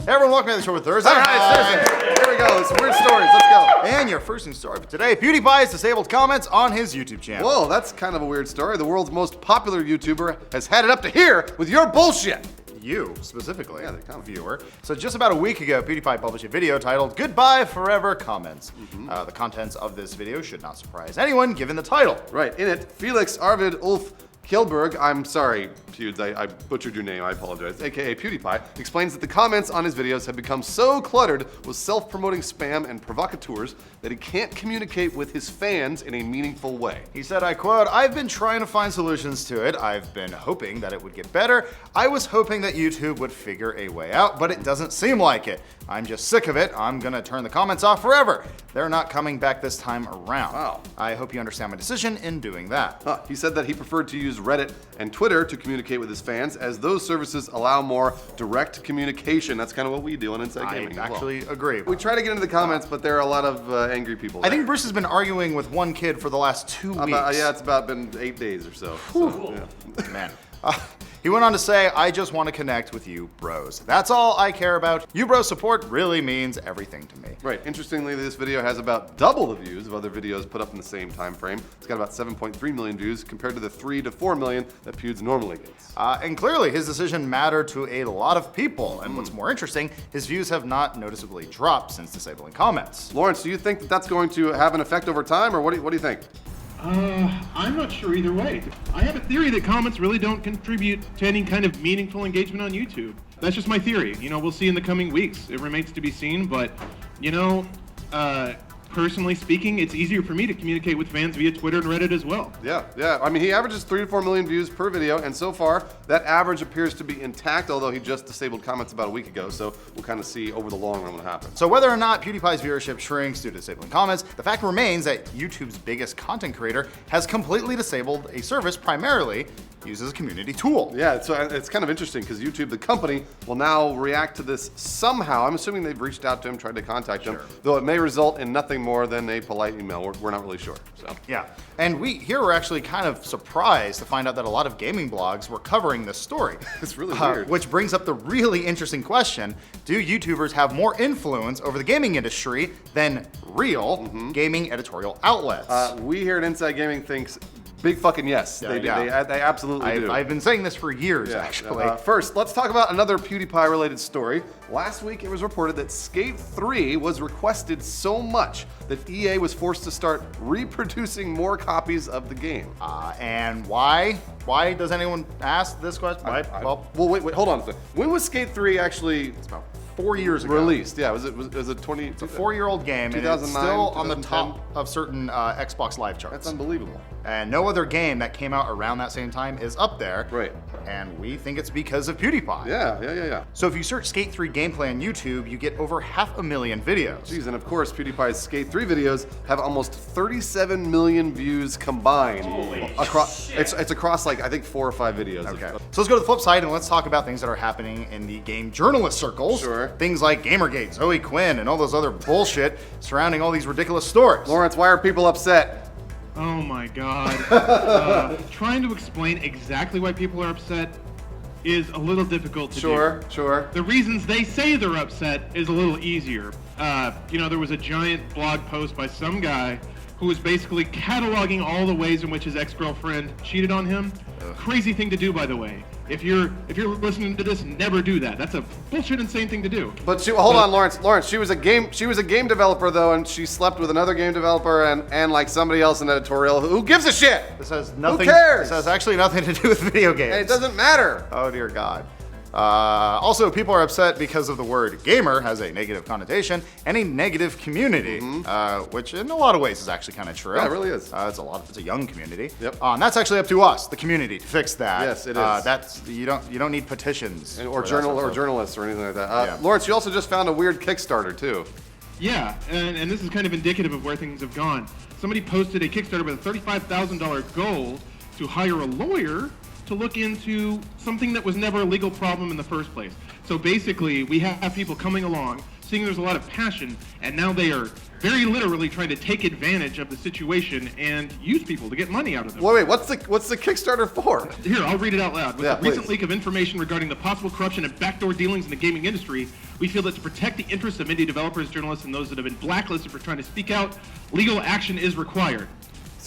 Hey everyone, welcome to the show for Thursday. Hi. Here we go. Some weird stories. Let's go. And your first news story for today: PewDiePie has disabled comments on his YouTube channel. Whoa, that's kind of a weird story. The world's most popular YouTuber has had it up to here with your bullshit. You, specifically, Yeah, the viewer. So just about a week ago, PewDiePie published a video titled Goodbye Forever Comments. The contents of this video should not surprise anyone, given the title. Right. In it, Felix Arvid Ulf Kjellberg, I'm sorry, Pewds, I butchered your name, I apologize, aka PewDiePie, explains that the comments on his videos have become so cluttered with self-promoting spam and provocateurs that he can't communicate with his fans in a meaningful way. He said, I quote, "I've been trying to find solutions to it. I've been hoping that it would get better. I was hoping that YouTube would figure a way out, but it doesn't seem like it. I'm just sick of it. I'm gonna turn the comments off forever. They're not coming back this time around. Wow. I hope you understand my decision in doing that." He said that he preferred to use Reddit and Twitter to communicate with his fans, as those services allow more direct communication. That's kind of what we do on Inside Gaming. I actually agree. We try to get into the comments, but there are a lot of angry people I there. think Bruce has been arguing with one kid for the last 2 weeks. Yeah, it's about been 8 days or so. Yeah. Man. He went on to say, "I just want to connect with you bros. That's all I care about. You bro support really means everything to me." Right. Interestingly, this video has about double the views of other videos put up in the same time frame. It's got about 7.3 million views compared to the 3 to 4 million that Pewds normally gets. And clearly, his decision mattered to a lot of people. And what's more interesting, his views have not noticeably dropped since disabling comments. Lawrence, do you think that that's going to have an effect over time, or what do you think? I'm not sure either way. I have a theory that comments really don't contribute to any kind of meaningful engagement on YouTube. That's just my theory. You know, we'll see in the coming weeks. It remains to be seen, but, you know, personally speaking, it's easier for me to communicate with fans via Twitter and Reddit as well. Yeah. I mean, he averages 3 to 4 million views per video, and so far, that average appears to be intact, although he just disabled comments about a week ago, so we'll kind of see over the long run what happens. So whether or not PewDiePie's viewership shrinks due to disabling comments, the fact remains that YouTube's biggest content creator has completely disabled a service primarily used as a community tool. Yeah, so it's kind of interesting because YouTube, the company, will now react to this somehow. I'm assuming they've reached out to him, tried to contact him, though it may result in nothing more than a polite email. We're not really sure. So yeah, and we're actually kind of surprised to find out that a lot of gaming blogs were covering this story. It's really weird. Which brings up the really interesting question: do YouTubers have more influence over the gaming industry than real gaming editorial outlets? We here at Inside Gaming thinks big fucking yes. Yeah, They do. yeah. They absolutely do. I've been saying this for years, actually. First, let's talk about another PewDiePie-related story. Last week, it was reported that Skate 3 was requested so much that EA was forced to start reproducing more copies of the game. And why? Why does anyone ask this question? Well, wait, hold on a second. When was Skate 3 actually? It's about 4 years ago. Released? Yeah, was it 20? It's a 4-year-old game, and it's 2009, still on the 2010? top of certain Xbox Live charts. That's unbelievable. And no other game that came out around that same time is up there. Right. And we think it's because of PewDiePie. Yeah. So if you search Skate 3 gameplay on YouTube, you get over 500,000 videos. Jeez, and of course, PewDiePie's Skate 3 videos have almost 37 million views combined. Across, it's across like, I think 4 or 5 videos. Okay. So let's go to the flip side and let's talk about things that are happening in the game journalist circles. Sure. Things like Gamergate, Zoe Quinn, and all those other bullshit surrounding all these ridiculous stories. Lawrence, why are people upset? Oh my god. Trying to explain exactly why people are upset is a little difficult to do. Sure. The reasons they say they're upset is a little easier. You know, there was a giant blog post by some guy who was basically cataloging all the ways in which his ex-girlfriend cheated on him. Crazy thing to do, by the way. If you're listening to this, never do that. That's a bullshit insane thing to do. But hold on, Lawrence. Lawrence, she was a game developer though, and she slept with another game developer and like somebody else in editorial. Who gives a shit? This has nothing. Who cares? This has actually nothing to do with video games. Hey, it doesn't matter. Oh dear God. Also, people are upset because of the word gamer has a negative connotation and a negative community, which in a lot of ways is actually kind of true. Yeah, it really is. It's a young community. Yep. And that's actually up to us, the community, to fix that. Yes, it is. That's you don't need petitions Or for that sort of- journalists or anything like that. Yeah. Lawrence, you also just found a weird Kickstarter too. Yeah, and this is kind of indicative of where things have gone. Somebody posted a Kickstarter with a $35,000 goal to hire a lawyer to look into something that was never a legal problem in the first place. So basically, we have people coming along, seeing there's a lot of passion, and now they are very literally trying to take advantage of the situation and use people to get money out of them. Wait, what's the Kickstarter for? Here, I'll read it out loud. With Yeah, a recent please. leak of information regarding the possible corruption and backdoor dealings in the gaming industry, we feel that to protect the interests of indie developers, journalists, and those that have been blacklisted for trying to speak out, legal action is required.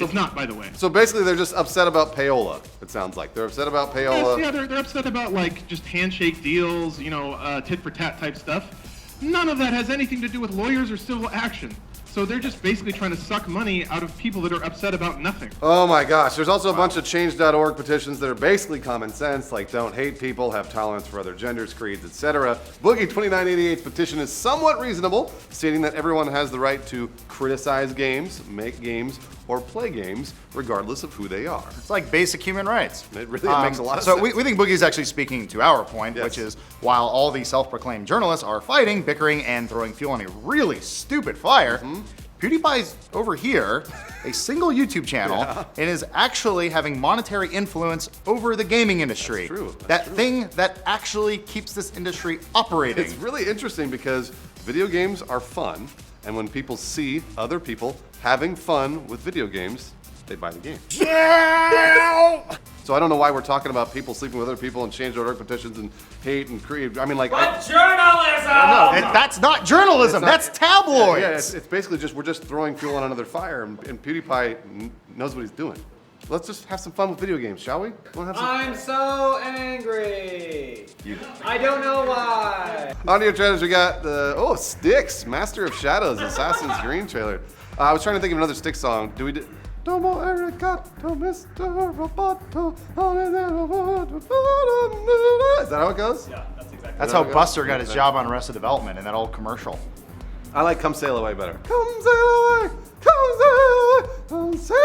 It's not, by the way. So basically, they're just upset about payola. It sounds like they're upset about payola. Yeah, they're upset about like just handshake deals, tit for tat type stuff. None of that has anything to do with lawyers or civil action. So they're just basically trying to suck money out of people that are upset about nothing. Oh my gosh, there's also a bunch of change.org petitions that are basically common sense, like don't hate people, have tolerance for other genders, creeds, etc. Boogie 2988's petition is somewhat reasonable, stating that everyone has the right to criticize games, make games, or play games, regardless of who they are. It's like basic human rights. It really makes a lot of so sense. we think Boogie's actually speaking to our point, Yes. which is while all the self-proclaimed journalists are fighting, bickering, and throwing fuel on a really stupid fire, Mm-hmm. PewDiePie's over here, a single YouTube channel, and is actually having monetary influence over the gaming industry. That's true. That thing that actually keeps this industry operating. It's really interesting because video games are fun, and when people see other people having fun with video games, they buy the game. So I don't know why we're talking about people sleeping with other people and change.org petitions and hate and creed. I mean, like, But journalism! And that's not journalism, that's tabloids. yeah, it's basically just we're just throwing fuel on another fire, and PewDiePie knows what he's doing. Let's just have some fun with video games, shall we? Wanna have some- I'm so angry. I don't know why. Audio trailers, we got the Styx, Master of Shadows, Assassin's Creed trailer. I was trying to think of another Styx song. Do we do? Domo arigato, Mr. Roboto. Is that how it goes? Yeah, that's exactly. That's how Buster got his job on Arrested Development in that old commercial. I like Come Sail Away better. Come sail away, come sail away, come sail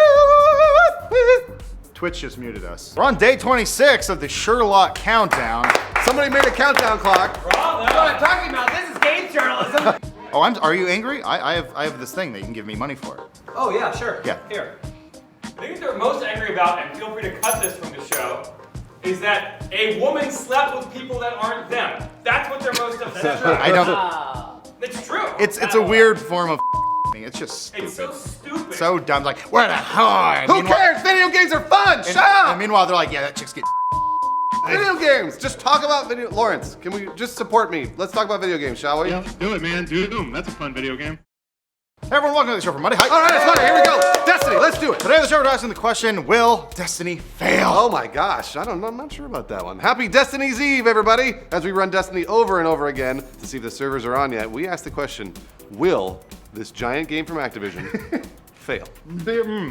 away. Twitch just muted us. We're on day 26 of the Sherlock Countdown. Somebody made a countdown clock. Rob, that's what I'm talking about. This is game journalism. Oh, are you angry? I have this thing that you can give me money for. Oh, yeah, sure. Yeah. Here. The thing that they're most angry about, and feel free to cut this from the show, is that a woman slept with people that aren't them. That's what they're most upset about. I don't. It's true. It's a weird form of. It's just stupid. It's so stupid. So dumb. Like, where the hell are I? Who cares? Video games are fun. Shut up. And meanwhile, they're like, yeah, that chick's getting. Video games. Just talk about video. Lawrence, can we just support me? Let's talk about video games, shall we? Yeah, do it, man. Doom. That's a fun video game. Hey everyone, welcome to the show for Monday. Hi. All right, it's Monday. Here we go. Destiny. Let's do it. Today on the show we're asking the question: will Destiny fail? Oh my gosh, I don't know. I'm not sure about that one. Happy Destiny's Eve, everybody! As we run Destiny over and over again to see if the servers are on yet, we ask the question: will this giant game from Activision fail?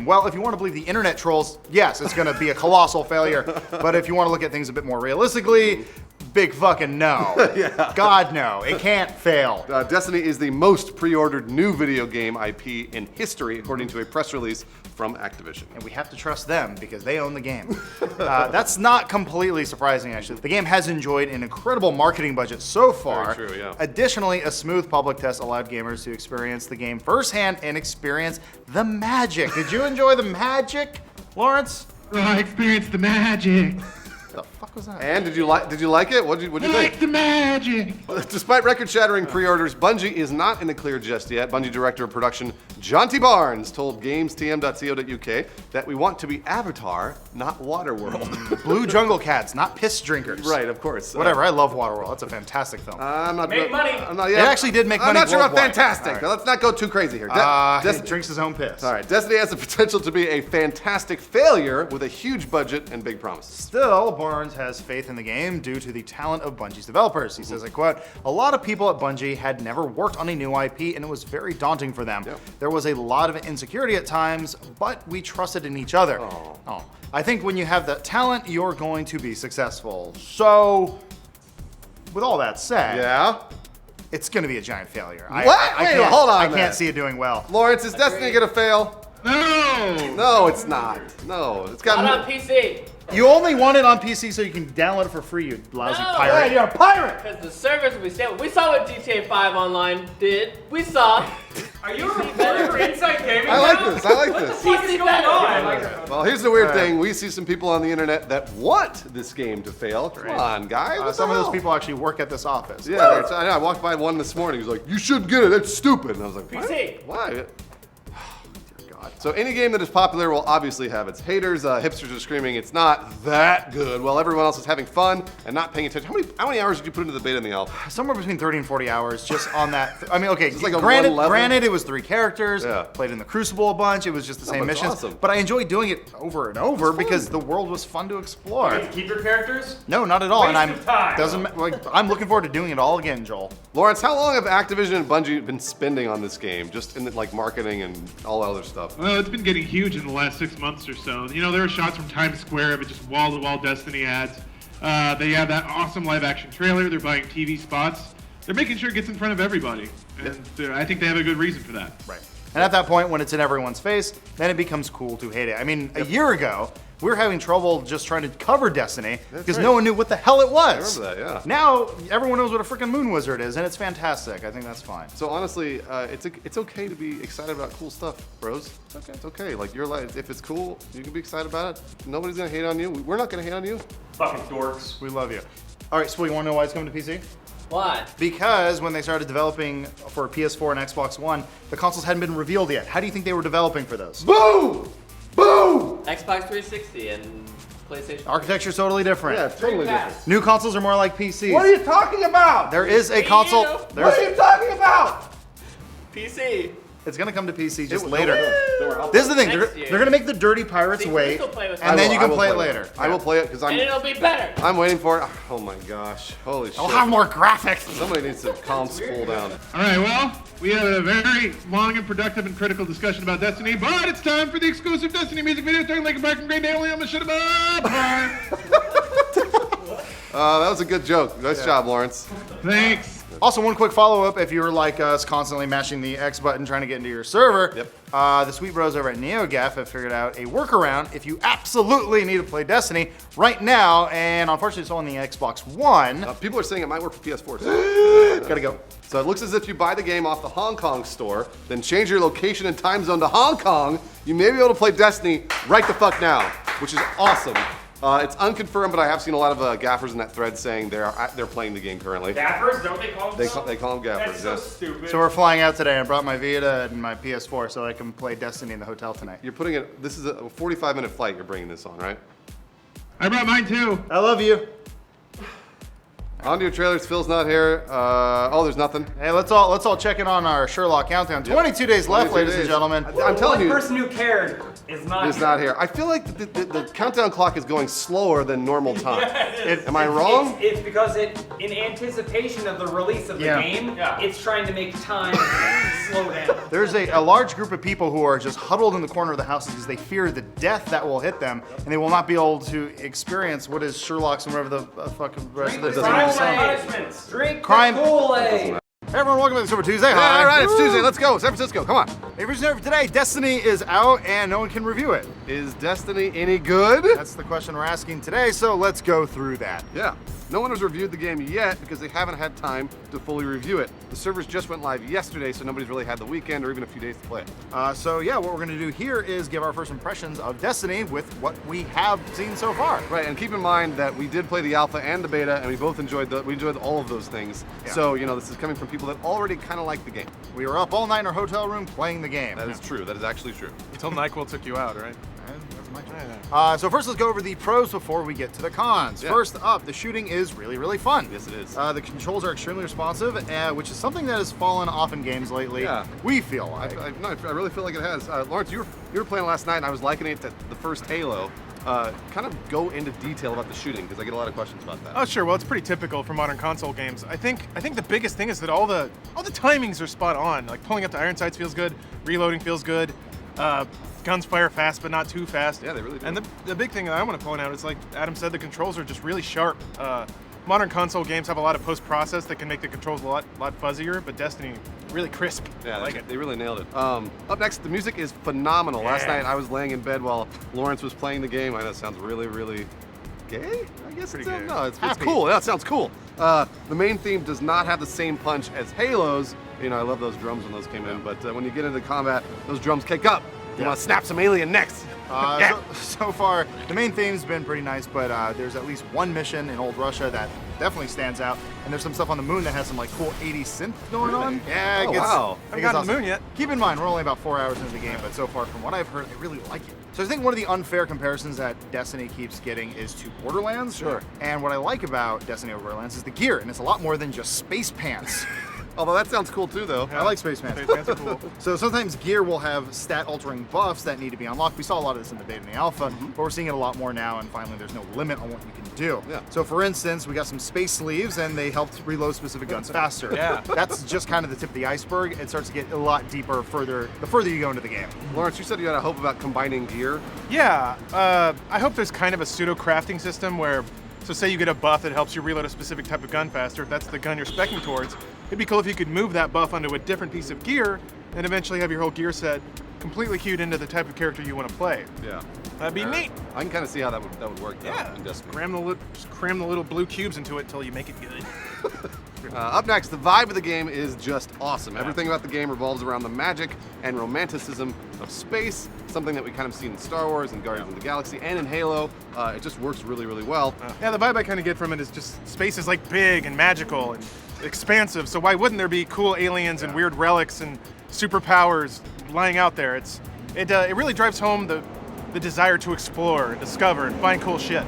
Well, if you want to believe the internet trolls, yes, it's going to be a colossal failure. But if you want to look at things a bit more realistically, big fucking no. Yeah. God, no. It can't fail. Destiny is the most pre-ordered new video game IP in history, according to a press release from Activision. And we have to trust them because they own the game. That's not completely surprising, actually. The game has enjoyed an incredible marketing budget so far. Very true, yeah. Additionally, a smooth public test allowed gamers to experience the game firsthand and experience the magic. Did you enjoy the magic, Lawrence? I experienced the magic. The fuck was that? And did you like it? What'd you I think? like the magic. Despite record-shattering pre-orders, Bungie is not in the clear just yet. Bungie Director of Production Jonty Barnes told GamesTM.co.uk that we want to be Avatar, not Waterworld. Blue jungle cats, not piss drinkers. Right, of course. Whatever, I love Waterworld. That's a fantastic film. I'm not. Make money. I'm not, It actually did make money I'm not sure about worldwide. fantastic. All right. Now, let's not go too crazy here. He drinks his own piss. All right, Destiny has the potential to be a fantastic failure with a huge budget and big promises. Still, Barnes has faith in the game due to the talent of Bungie's developers. He says, I quote, a lot of people at Bungie had never worked on a new IP and it was very daunting for them. Yep. There was a lot of insecurity at times, but we trusted in each other. Oh. I think when you have the talent, you're going to be successful. So, with all that said, Yeah? it's going to be a giant failure. What? Wait, hold on I a minute. can't see it doing well. Lawrence, is Destiny gonna fail? No. No, it's not. No, it's got. Not on PC. You only want it on PC so you can download it for free, you lousy No. pirate. Yeah, Because the servers will be stable. We saw what GTA 5 Online did. We saw. Are you a reporter for Inside Gaming? I like now? this. I like What this. the fuck is going on? Well, here's the weird thing. We see some people on the internet that want this game to fail. Come on, guys. What Some the of those hell? people actually work at this office. Yeah, I know. I walked by one this morning. He was like, "You shouldn't get it. That's stupid." And I was like, "What? PC. Why?" Dear God. So any game that is popular will obviously have its haters. Hipsters are screaming it's not that good, while everyone else is having fun and not paying attention. How many hours did you put into the beta in the alpha? Somewhere between 30 and 40 hours just on that. I mean, okay, like a granted, one level? granted, it was 3 characters. Yeah. Played in the Crucible a bunch. It was just the same but it's missions. awesome. But I enjoyed doing it over and over because the world was fun to explore. You get to keep your characters? No, not at all. Waste and of time. I'm looking forward to doing it all again, Joel. Lawrence, how long have Activision and Bungie been spending on this game, just in like marketing and all that other stuff? Well, it's been getting huge in the last 6 months or so. You know, there are shots from Times Square of it, just wall-to-wall Destiny ads. They have that awesome live-action trailer. They're buying TV spots. They're making sure it gets in front of everybody. And I think they have a good reason for that. Right. And at that point, when it's in everyone's face, then it becomes cool to hate it. I mean, a year ago, we were having trouble just trying to cover Destiny because no one knew what the hell it was. I remember that, yeah. Now, everyone knows what a freaking Moon Wizard is, and it's fantastic. I think that's fine. So honestly, it's okay to be excited about cool stuff, bros. It's okay. It's okay. Like your life, if it's cool, you can be excited about it. Nobody's gonna hate on you. We're not gonna hate on you. Fucking dorks. We love you. All right, Spool, you want to know why it's coming to PC? Why? Because when they started developing for PS4 and Xbox One, the consoles hadn't been revealed yet. How do you think they were developing for those? Boo! Boo! Xbox 360 and PlayStation. Architecture's totally different. Yeah, totally different. New consoles are more like PCs. What are you talking about? There is a console. What What are you talking about? PC. It's gonna come to PC just Don't later. worry, This is the thing. They're, Next year. they're gonna make the dirty pirates See, we wait, still play with and then you I can will play it later. I will play it because And it'll be better. I'm waiting for it. Oh my gosh! Holy shit! I'll have more graphics. Somebody needs to calm Spool down. All right, well, we had a very long and productive and critical discussion about Destiny, but it's time for the exclusive Destiny music video starring Linkin Park and Green Day only on the Shut 'Em Up part. That was a good joke. Nice job, Lawrence. Thanks. Also, one quick follow-up: if you were like us, constantly mashing the X button trying to get into your server, Yep. the sweet bros over at NeoGaf have figured out a workaround if you absolutely need to play Destiny right now, and unfortunately, it's on the Xbox One. People are saying it might work for PS4 too. Gotta go. So it looks as if you buy the game off the Hong Kong store, then change your location and time zone to Hong Kong, you may be able to play Destiny right the fuck now, which is awesome. It's unconfirmed, but I have seen a lot of gaffers in that thread saying they're playing the game currently. Gaffers, don't they call them? They call them gaffers. That's so Yes. stupid. So we're flying out today. I brought my Vita and my PS4 so I can play Destiny in the hotel tonight. You're putting it. This is a 45-minute flight. You're bringing this on, right? I brought mine too. I love you. On to your trailers. Phil's not here. Oh, there's nothing. Hey, let's all check in on our Sherlock countdown. 22 days left, 22 ladies and days. gentlemen. I'm telling you, person who cared is not it's not here. I feel like the countdown clock is going slower than normal time. Am I wrong? It's because in anticipation of the release of the Yeah. game, Yeah. it's trying to make time slow down. There's a large group of people who are just huddled in the corner of the house because they fear the death that will hit them, and they will not be able to experience what is Sherlock's and whatever the fucking rest of the Crime Destiny. Drink Crime. the Kool-Aid. Hey everyone, welcome to the Super Tuesday. Yeah, Hi. all right, it's Tuesday. Let's go. San Francisco. Come on. Hey, for today, Destiny is out and no one can review it. Is Destiny any good? That's the question we're asking today, so let's go through that. Yeah. No one has reviewed the game yet because they haven't had time to fully review it. The servers just went live yesterday, so nobody's really had the weekend or even a few days to play it. So yeah, what we're gonna do here is give our first impressions of Destiny with what we have seen so far. Right, and keep in mind that we did play the alpha and the beta, and we both enjoyed all of those things. Yeah. So this is coming from people that already kind of like the game. We were up all night in our hotel room playing the game. That is true. That is actually true. Until NyQuil took you out, right? So first let's go over the pros before we get to the cons. Yeah. First up, the shooting is really, really fun. Yes, it is. The controls are extremely responsive, which is something that has fallen off in games lately. Yeah. We feel like. I really feel like it has. Lawrence, you were playing last night, and I was likening it to the first Halo. Kind of go into detail about the shooting because I get a lot of questions about that. Oh, sure. Well, it's pretty typical for modern console games. I think the biggest thing is that all the timings are spot on. Like pulling up the iron sights feels good, reloading feels good. Guns fire fast, but not too fast. Yeah, they really do. And the big thing that I want to point out is, like Adam said, the controls are just really sharp. Modern console games have a lot of post-process that can make the controls a lot fuzzier, but Destiny, really crisp. Yeah, I like it. they really nailed it. Up next, the music is phenomenal. Last Yeah. night I was laying in bed while Lawrence was playing the game. I know it sounds really, really gay. I guess Pretty it's, gay. no, it's Happy. cool. Yeah, it sounds cool. The main theme does not have the same punch as Halo's. You know, I love those drums when those came in, but when you get into combat, those drums kick up. You want to snap some alien necks. So far, the main theme's been pretty nice, but there's at least one mission in Old Russia that definitely stands out, and there's some stuff on the moon that has some like cool 80s synth going on. Yeah, it Oh, gets, wow. it Haven't gets gotten to the moon yet. Keep in mind, we're only about 4 hours into the game, but so far, from what I've heard, I really like it. So I think one of the unfair comparisons that Destiny keeps getting is to Borderlands. Sure. And what I like about Destiny over Borderlands is the gear, and it's a lot more than just space pants. Although that sounds cool too, though. I like space pants. Space pants are cool. So sometimes gear will have stat-altering buffs that need to be unlocked. We saw a lot of this in the beta and the alpha, but we're seeing it a lot more now, and finally there's no limit on what you can do. Yeah. So for instance, we got some space sleeves, and they helped reload specific guns faster. Yeah. That's just kind of the tip of the iceberg. It starts to get a lot deeper the further you go into the game. Lawrence, you said you had a hope about combining gear. Yeah, I hope there's kind of a pseudo crafting system where, so say you get a buff that helps you reload a specific type of gun faster, if that's the gun you're speccing towards, it'd be cool if you could move that buff onto a different piece of gear and eventually have your whole gear set completely cued into the type of character you want to play. Yeah. That'd be neat. I can kind of see how that would work. though, Yeah, in Destiny. just cram the little blue cubes into it until you make it good. Up next, the vibe of the game is just awesome. Everything about the game revolves around the magic and romanticism of space, something that we kind of see in Star Wars and Guardians of the Galaxy and in Halo. It just works really, really well. Yeah, the vibe I kind of get from it is just space is like big and magical and expansive, so why wouldn't there be cool aliens and weird relics and superpowers lying out there? It really drives home the desire to explore and discover and find cool shit.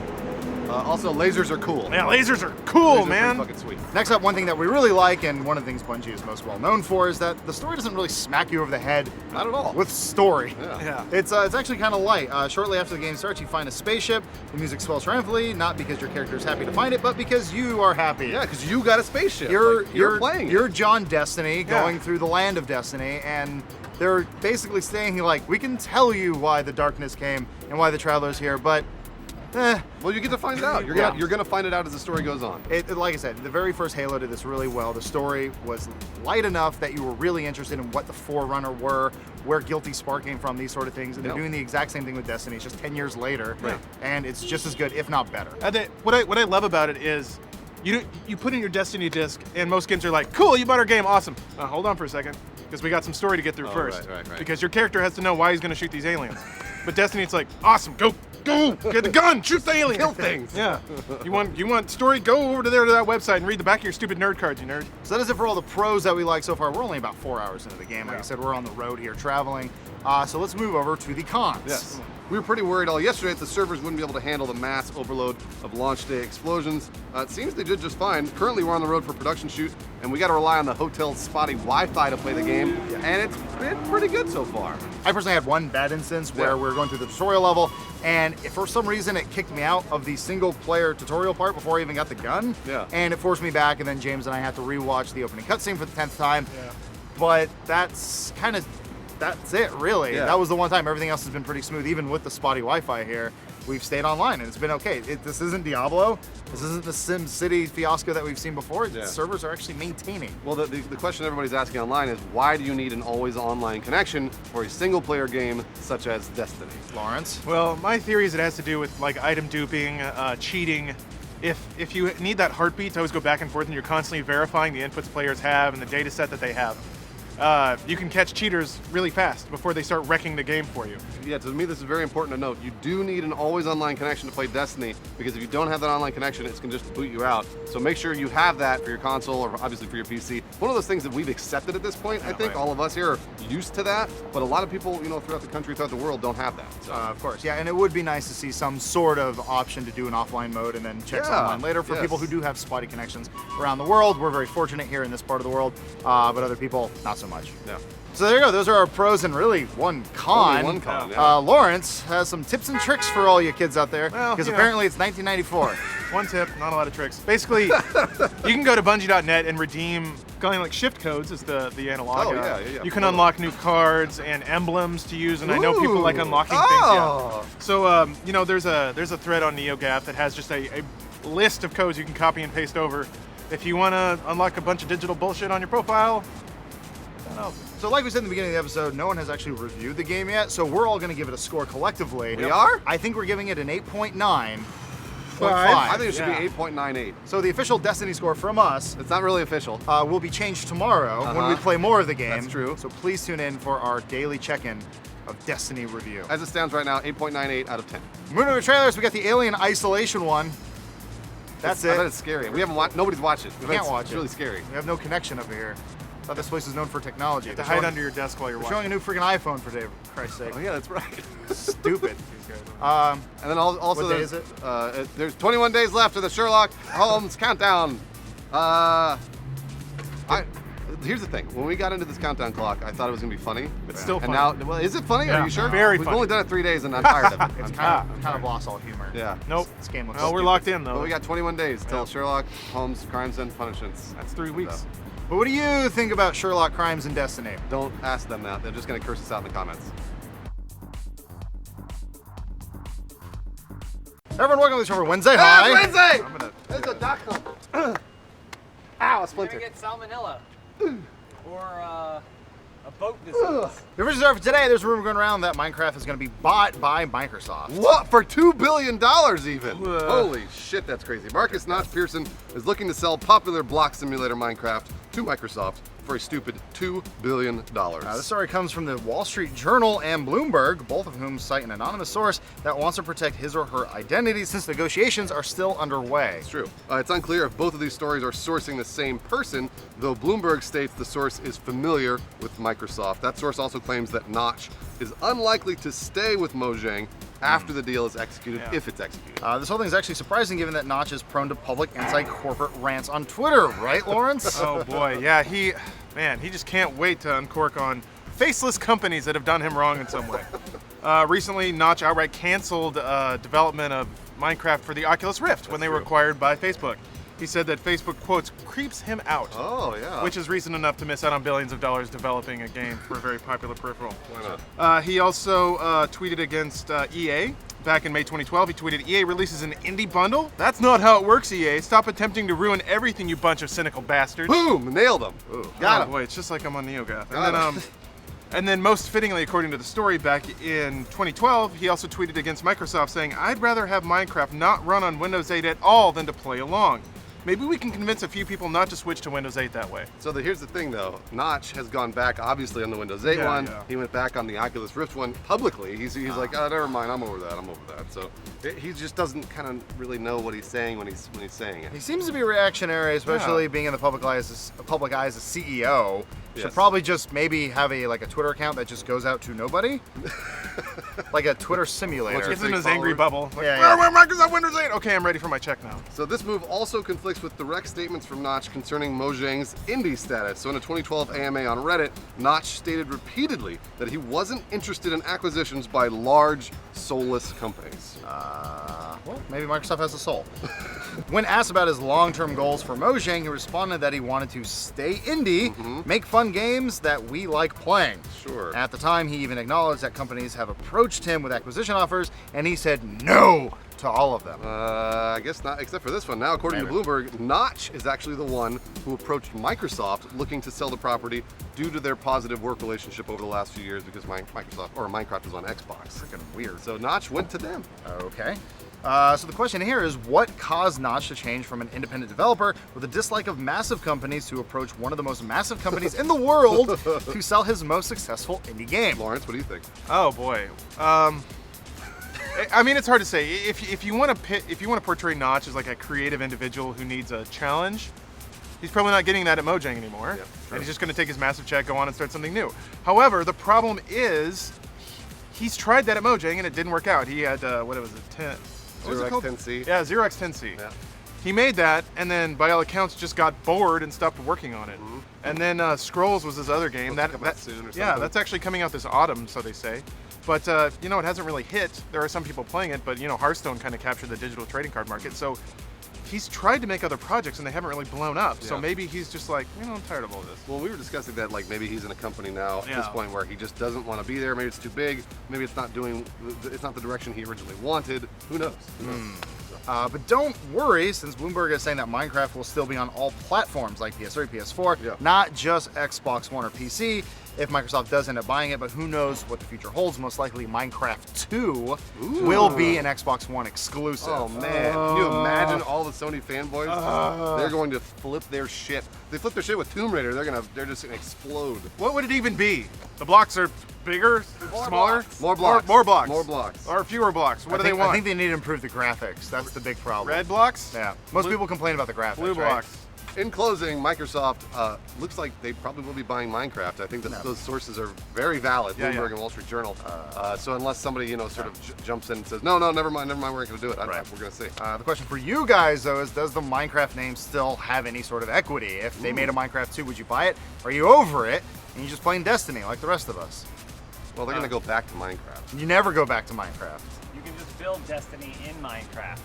Also, lasers are cool. Yeah, lasers are cool, Lasers are man. pretty fucking sweet. Next up, one thing that we really like, and one of the things Bungie is most well known for, is that the story doesn't really smack you over the head Not at all. with story. Yeah. It's actually kind of light. Shortly after the game starts, you find a spaceship. The music swells triumphantly, not because your character is happy to find it, but because you are happy. Yeah, because you got a spaceship. You're playing. You're John Destiny going through the land of Destiny, and they're basically saying like, we can tell you why the darkness came and why the traveler's here, but Well, you get to find out. You're gonna find it out as the story goes on. like I said, the very first Halo did this really well. The story was light enough that you were really interested in what the Forerunner were, where Guilty Spark came from, these sort of things. And they're doing the exact same thing with Destiny. It's just 10 years later, and it's just as good, if not better. What I love about it is you put in your Destiny disc, and most games are like, cool, you bought our game, awesome. Hold on for a second, because we got some story to get through first. Right. Because your character has to know why he's going to shoot these aliens. But Destiny, it's like, awesome, go, get the gun, shoot the alien. Kill things. Yeah. You want story? Go over to that website and read the back of your stupid nerd cards, you nerd. So that is it for all the pros that we like so far. We're only about 4 hours into the game. Like I said, we're on the road here traveling. So let's move over to the cons. Yes. We were pretty worried all yesterday that the servers wouldn't be able to handle the mass overload of launch day explosions. It seems they did just fine. Currently, we're on the road for production shoot, and we got to rely on the hotel's spotty Wi-Fi to play the game, and it's been pretty good so far. I personally had one bad instance where we were going through the tutorial level, and if for some reason it kicked me out of the single-player tutorial part before I even got the gun, and it forced me back, and then James and I had to rewatch the opening cutscene for the 10th time. But that's it, really. Yeah. That was the one time. Everything else has been pretty smooth, even with the spotty Wi-Fi here. We've stayed online, and it's been okay. This isn't Diablo. This isn't the Sim City fiasco that we've seen before. The servers are actually maintaining. Well, the question everybody's asking online is, why do you need an always online connection for a single-player game such as Destiny? Lawrence? Well, my theory is it has to do with like item duping, cheating. If you need that heartbeat to always go back and forth and you're constantly verifying the inputs players have and the data set that they have, you can catch cheaters really fast before they start wrecking the game for you. Yeah, to me this is very important to note. You do need an always online connection to play Destiny, because if you don't have that online connection, it's going to just boot you out. So make sure you have that for your console or obviously for your PC. One of those things that we've accepted at this point, I think all of us here are used to that, but a lot of people, throughout the country, throughout the world don't have that. So. Of course, yeah, and it would be nice to see some sort of option to do an offline mode and then check online later for people who do have spotty connections around the world. We're very fortunate here in this part of the world, but other people, not so much. Yeah. So there you go. Those are our pros and really one con. Only one con, yeah. Lawrence has some tips and tricks for all you kids out there, Well, because apparently it's 1994. One tip, not a lot of tricks. Basically, you can go to Bungie.net and redeem kind of like shift codes is the analog. Oh, yeah. You can unlock new cards and emblems to use, and I know people like unlocking things. Yeah. So there's a thread on NeoGAF that has just a list of codes you can copy and paste over. If you want to unlock a bunch of digital bullshit on your profile, So like we said in the beginning of the episode, no one has actually reviewed the game yet, so we're all going to give it a score collectively. We are? I think we're giving it an 8.9. I think it should be 8.98. So the official Destiny score from us It's not really official. will be changed tomorrow when we play more of the game. That's true. So please tune in for our daily check-in of Destiny review. As it stands right now, 8.98 out of 10. Moving to the trailers, we got the Alien Isolation one. That's I bet it. it's scary. We haven't watched. Nobody's watched it. We can't watch It's it. really scary. We have no connection over here. Thought this place is known for technology. To They're hide showing- under your desk while you're they're watching. showing a new freaking iPhone for Christ's sake. Oh yeah, that's right. Stupid. And then also What day there's, is it? There's 21 days left of the Sherlock Holmes countdown. Here's the thing. When we got into this countdown clock, I thought it was gonna be funny. It's still And funny. now, well, is it funny? Yeah, Are you sure? very We've funny. only done it 3 days, and I'm tired of it. It's I'm kind of lost all humor. Yeah. Nope. This game looks No, we're stupid. locked in though. But we got 21 days till Sherlock Holmes Crimes and Punishments. That's 3 weeks. So, But what do you think about Sherlock Crimes and Destiny? don't ask them that. They're just gonna curse us out in the comments. Everyone, welcome to the show for Wednesday. Hi. Wednesday! I'm gonna- There's a doc. Ow, a You're splinter. gonna get salmonella. Or a boat disease. The originals are for today. There's a rumor going around that Minecraft is going to be bought by Microsoft. What? For $2 billion even? Holy shit, that's crazy. Marcus Notch Pearson is looking to sell popular block simulator Minecraft to Microsoft for a stupid $2 billion. This story comes from the Wall Street Journal and Bloomberg, both of whom cite an anonymous source that wants to protect his or her identity since negotiations are still underway. It's true. It's unclear if both of these stories are sourcing the same person, though Bloomberg states the source is familiar with Microsoft. That source also claims that Notch is unlikely to stay with Mojang after the deal is executed, if it's executed. This whole thing is actually surprising given that Notch is prone to public anti-corporate rants on Twitter, right, Lawrence? Oh boy, yeah, he just can't wait to uncork on faceless companies that have done him wrong in some way. Recently, Notch outright canceled development of Minecraft for the Oculus Rift when they were acquired by Facebook. He said that Facebook, quotes, creeps him out. Oh, yeah. Which is reason enough to miss out on billions of dollars developing a game for a very popular peripheral. Why not? He also tweeted against EA. Back in May 2012, he tweeted, EA releases an indie bundle? That's not how it works, EA. Stop attempting to ruin everything, you bunch of cynical bastards. Boom! Nailed him. Got Oh him. boy, it's just like I'm on NeoGAF. Got him. And then most fittingly, according to the story, back in 2012, he also tweeted against Microsoft saying, I'd rather have Minecraft not run on Windows 8 at all than to play along. Maybe we can convince a few people not to switch to Windows 8 that way. So here's the thing though, Notch has gone back obviously on the Windows 8 Yeah, one. yeah. He went back on the Oculus Rift one publicly. He's like, oh, never mind, I'm over that. So he just doesn't kind of really know what he's saying when he's saying it. He seems to be reactionary, especially being in the public eye as a CEO. Should Yes. probably just maybe have a Twitter account that just goes out to nobody, like a Twitter simulator. Gets in fake his angry followers. bubble. Like, Yeah, yeah. Where Microsoft Windows 8? Okay, I'm ready for my check now. So this move also conflicts with direct statements from Notch concerning Mojang's indie status. So in a 2012 AMA on Reddit, Notch stated repeatedly that he wasn't interested in acquisitions by large, soulless companies. Well, maybe Microsoft has a soul. When asked about his long-term goals for Mojang, he responded that he wanted to stay indie, make fun games that we like playing. Sure. At the time, he even acknowledged that companies have approached him with acquisition offers, and he said no to all of them. I guess not, except for this one. Now, according to Bloomberg, Notch is actually the one who approached Microsoft looking to sell the property due to their positive work relationship over the last few years because Minecraft is on Xbox. Freaking weird. So Notch went to them. Okay. So the question here is, what caused Notch to change from an independent developer with a dislike of massive companies to approach one of the most massive companies in the world to sell his most successful indie game? Lawrence, what do you think? Oh boy. I mean, it's hard to say. If you want to portray Notch as like a creative individual who needs a challenge, he's probably not getting that at Mojang anymore. And he's just going to take his massive check, go on and start something new. However, the problem is he's tried that at Mojang and it didn't work out. He had what was it, 10? What was it called? 0x10C. Yeah, 0x10C. Yeah. He made that, and then by all accounts just got bored and stopped working on it. And then Scrolls was his other game. Supposed to come out soon or yeah, something. that's actually coming out this autumn, so they say. But it hasn't really hit. There are some people playing it, but Hearthstone kind of captured the digital trading card market. So he's tried to make other projects, and they haven't really blown up. So Yeah. maybe he's just like, I'm tired of all this. Well, we were discussing that like maybe he's in a company now at this Yeah. point where he just doesn't want to be there. Maybe it's too big. Maybe it's not the direction he originally wanted. Who knows? Who knows? So, But don't worry, since Bloomberg is saying that Minecraft will still be on all platforms like PS3, PS4, not just Xbox One or PC. If Microsoft does end up buying it, but who knows what the future holds. Most likely Minecraft 2 will be an Xbox One exclusive. Oh man, can you imagine all the Sony fanboys? They're going to flip their shit. If they flip their shit with Tomb Raider, they're just gonna explode. What would it even be? The blocks are bigger, smaller? More blocks. More blocks. More blocks. Or fewer blocks. What do they want? I think they need to improve the graphics. That's the big problem. Red blocks? Yeah. Most people complain about the graphics. Blue right? blocks. In closing, Microsoft looks like they probably will be buying Minecraft. I think that those sources are very valid. Bloomberg and Wall Street Journal. So unless somebody sort of jumps in and says, no, never mind, we're not going to do it. We're going to see. The question for you guys though is, does the Minecraft name still have any sort of equity? If they made a Minecraft 2, would you buy it? Are you over it and you're just playing Destiny like the rest of us? Well, they're going to go back to Minecraft. You never go back to Minecraft. You can just build Destiny in Minecraft,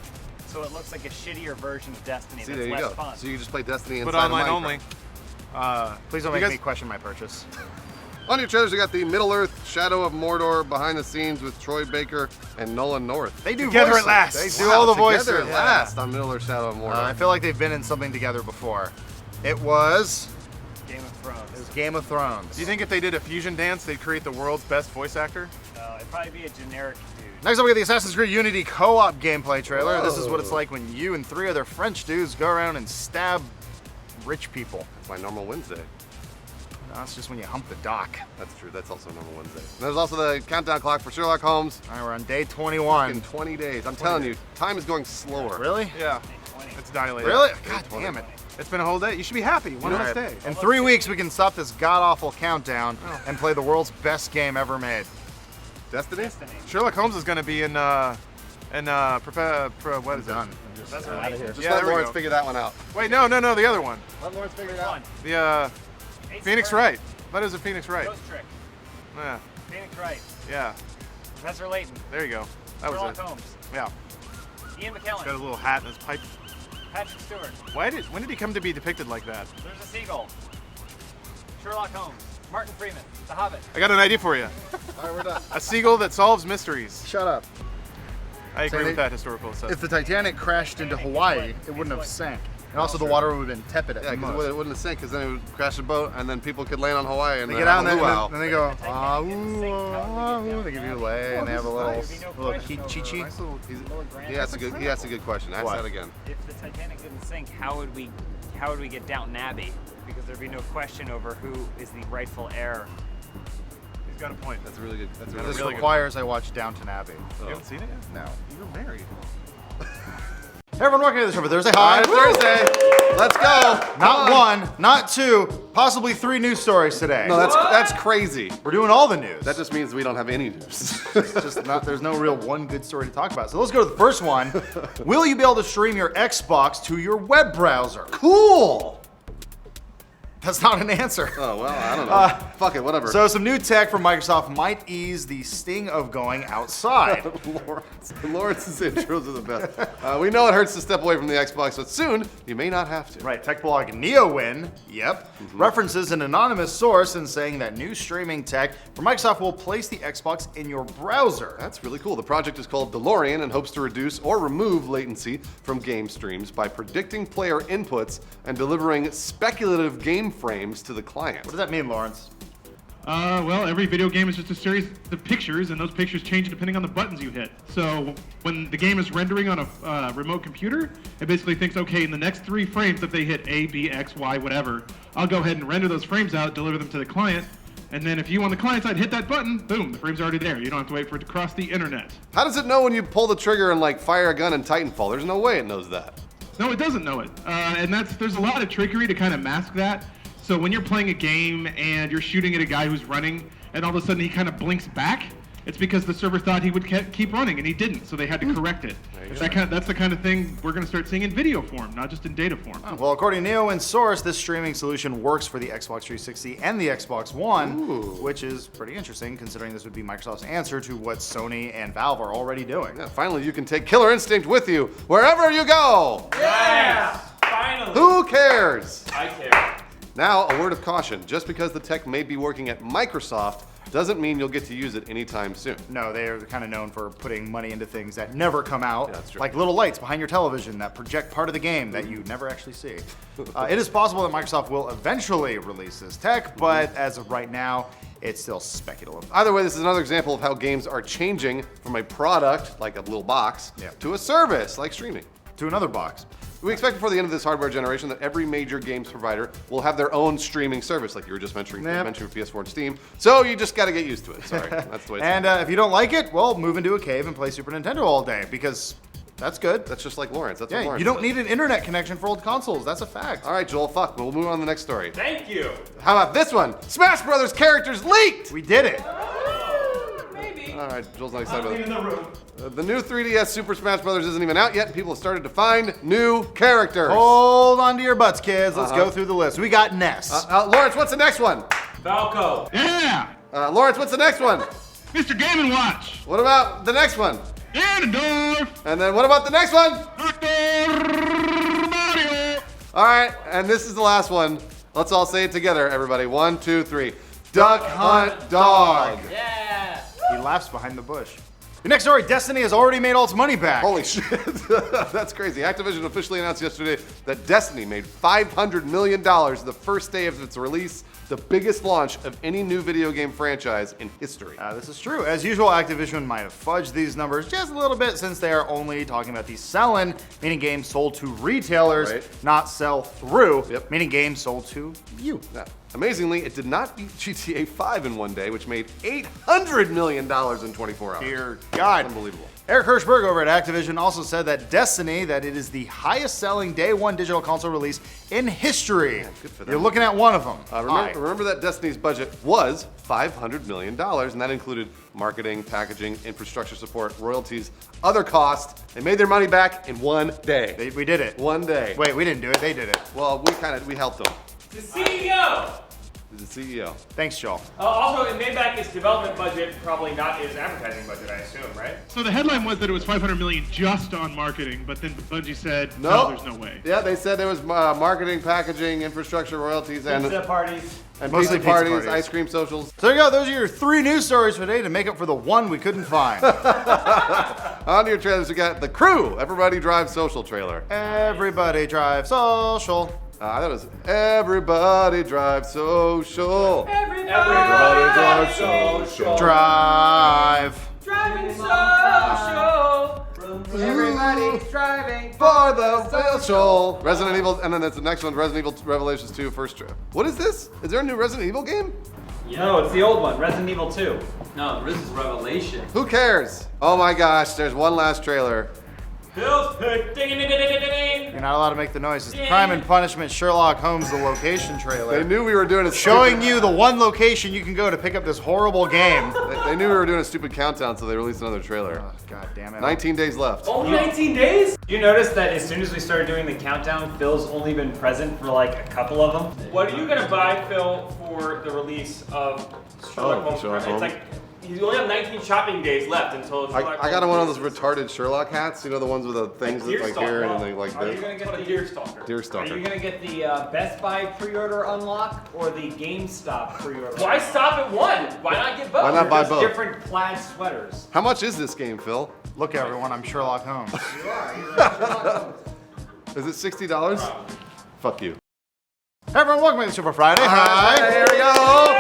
so it looks like a shittier version of Destiny. See, that's there you less go. fun. So you just play Destiny inside But online of only. Minecraft. Please don't make me question my purchase. On your trailers, you got the Middle-earth Shadow of Mordor behind the scenes with Troy Baker and Nolan North. They do Together voices. at last. They do all the voices. Together at last on Middle-earth Shadow of Mordor. I feel like they've been in something together before. It was Game of Thrones. Game of Thrones. Do you think if they did a fusion dance, they'd create the world's best voice actor? It'd probably be a generic dude. Next up, we got the Assassin's Creed Unity co-op gameplay trailer. This is what it's like when you and 3 other French dudes go around and stab rich people. That's my normal Wednesday. No, that's just when you hump the dock. That's true. That's also normal Wednesday. And there's also the countdown clock for Sherlock Holmes. All right, we're on day 21. In 20 days. I'm telling you, time is going slower. Really? Yeah. It's dilated. Really? God damn it. It's been a whole day. You should be happy. One less day. In 3 weeks, we can stop this god-awful countdown and play the world's best game ever made. Destiny? Sherlock Holmes is going to be in what is Done. Just Yeah, let there we Lawrence go. figure that one out. it? Wait, no, the other one. Let Lawrence figure it out. The Phoenix Wright. That is a Phoenix Wright. Ghost Trick. Yeah, Phoenix Wright. yeah. Professor Layton. There you go. That was Sherlock it. Holmes. Yeah. Ian Got a McKellen. little hat and his pipe. Patrick Stewart. When did he come to be depicted like that? There's a seagull. Sherlock Holmes. Martin Freeman. The Hobbit. I got an idea for you. All right, we're done. A seagull that solves mysteries. Shut up. I agree So with they- that historical assessment. If the Titanic crashed into Hawaii, it wouldn't have sank. And also the water would have been tepid at Yeah, the because most. it wouldn't have sank, because then it would crash a boat, and then people could land on Hawaii and They then get out have and a then, luau. then they go, ah, ooh, ah, ooh. They give you a lay and they have a little chi-chi. Nice little- he's- Lord Grant. He asked a good question. Ask What? that again. If the Titanic didn't sink, how would we get Downton Abbey? Because there'd be no question over who is the rightful heir. He's got a point. That's really good. That's This really really good. requires I watch Downton Abbey. You haven't seen it yet? No. You were married. Hey everyone, welcome to the show for Thursday. Hi. Thursday. Let's go. Not one, not two, possibly 3 news stories today. No, that's crazy. We're doing all the news. That just means we don't have any news. just not, there's no real one good story to talk about. So let's go to the first one. Will you be able to stream your Xbox to your web browser? Cool. That's not an answer. Oh well, I don't know. Fuck it, whatever. So some new tech from Microsoft might ease the sting of going outside. Lawrence's intros are the best. We know it hurts to step away from the Xbox, but soon you may not have to. Right, tech blog NeoWin, references an anonymous source in saying that new streaming tech from Microsoft will place the Xbox in your browser. That's really cool. The project is called DeLorean and hopes to reduce or remove latency from game streams by predicting player inputs and delivering speculative game frames to the client. What does that mean, Lawrence? Well, every video game is just a series of pictures, and those pictures change depending on the buttons you hit. So when the game is rendering on a remote computer, it basically thinks, okay, in the next 3 frames, if they hit A, B, X, Y, whatever, I'll go ahead and render those frames out, deliver them to the client, and then if you on the client side hit that button, boom, the frame's already there. You don't have to wait for it to cross the internet. How does it know when you pull the trigger and like fire a gun in Titanfall? There's no way it knows that. No, it doesn't know it. And there's a lot of trickery to kind of mask that. So when you're playing a game and you're shooting at a guy who's running, and all of a sudden he kind of blinks back, it's because the server thought he would keep running, and he didn't, so they had to correct it. That's the kind of thing we're going to start seeing in video form, not just in data form. Well, according to NeoWin's source, this streaming solution works for the Xbox 360 and the Xbox One, which is pretty interesting considering this would be Microsoft's answer to what Sony and Valve are already doing. Yeah, finally, you can take Killer Instinct with you wherever you go. Yes! Finally! Who cares? I care. Now, a word of caution. Just because the tech may be working at Microsoft doesn't mean you'll get to use it anytime soon. No, they are kind of known for putting money into things that never come out. Yeah, that's true. Like little lights behind your television that project part of the game that you never actually see. It is possible that Microsoft will eventually release this tech, but as of right now, it's still speculative. Either way, this is another example of how games are changing from a product, like a little box, Yeah. to a service, like streaming. To another box. We expect before the end of this hardware generation that every major games provider will have their own streaming service, like you were just mentioning, Yep. mentioning for PS4 and Steam. So you just got to get used to it. Sorry, that's the way it's And if you don't like it, well, move into a cave and play Super Nintendo all day because that's good. That's just like Lawrence. That's what Yeah, Lawrence you don't does. need an internet connection for old consoles. That's a fact. All right, Joel, fuck. We'll move on to the next story. Thank you. How about this one? Smash Brothers characters leaked! We did it. Maybe. All right, Joel's not excited I'm about in the room. it. The new 3DS Super Smash Brothers isn't even out yet, and people have started to find new characters. Hold on to your butts, kids. Let's go through the list. We got Ness. Lawrence, what's the next one? Falco. Yeah! Lawrence, what's the next one? Mr. Game & Watch! What about the next one? Ganondorf! And then what about the next one? Dr. Mario! All right, and this is the last one. Let's all say it together, everybody. 1, 2, 3. Duck Hunt Dog. Yeah. He laughs behind the bush. The next story, Destiny has already made all its money back. Holy shit, that's crazy. Activision officially announced yesterday that Destiny made $500 million the first day of its release, the biggest launch of any new video game franchise in history. This is true. As usual, Activision might have fudged these numbers just a little bit since they are only talking about the sell-in, meaning games sold to retailers, Right. not sell through, Yep. meaning games sold to you. Now, amazingly, it did not beat GTA 5 in one day, which made $800 million in 24 hours. Dear God. Unbelievable. Eric Hirschberg over at Activision also said that Destiny, that it is the highest selling day one digital console release in history. good for them. You're looking at one of them. Remember that Destiny's budget was $500 million, and that included marketing, packaging, infrastructure support, royalties, other costs. They made their money back in one day. We did it. One day. Wait, we didn't do it. They did it. Well, we helped them. The CEO. He's the CEO. Thanks, Joel. Also, it made back its development budget, probably not its advertising budget, I assume, right? So the headline was that it was $500 million just on marketing, but then Bungie said, no, there's no way. Yeah, they said there was marketing, packaging, infrastructure, royalties, and Pizza parties. Mostly pizza parties, pizza parties. ice cream socials. So there you go. Those are your 3 news stories for today to make up for the one we couldn't find. On to your trailers, we got The Crew, Everybody Drives Social trailer. Everybody drive social. I thought it was Everybody Drives Social. Everybody drives social. Drive. Driving social. Everybody's driving For the social. Resident Evil, and then that's the next one, Resident Evil Revelations 2 first trailer. What is this? Is there a new Resident Evil game? No, it's the old one, Resident Evil 2. No, this is Revelation. Who cares? Oh my gosh, there's one last trailer. Bill's pick. Ding, ding, ding, ding, ding, ding. You're not allowed to make the noise. It's Crime and Punishment Sherlock Holmes, the location trailer. They knew we were doing a Showing you the one location you can go to pick up this horrible game. They knew we were doing a stupid countdown, so they released another trailer. Oh, God damn it. 19 days left. Only 19 days? You notice that as soon as we started doing the countdown, Phil's only been present for like a couple of them. What are you gonna buy, Phil, for the release of Sherlock Holmes? Sherlock It's Holmes. like you only have 19 shopping days left until Sherlock I got Holmes one of those releases. retarded Sherlock hats, you know, the ones with the things that like here and they like Are you this. gonna get What a the deer stalker. Deer Are stalker. you gonna get the Best Buy pre-order unlock or the GameStop pre-order? Why stop at one? Why not get both? Why not buy Just both? different plaid sweaters. How much is this game, Phil? Look, everyone, I'm Sherlock Holmes. Is it $60? Fuck you. Hey, everyone, welcome to Super Friday. Hi. Here we go.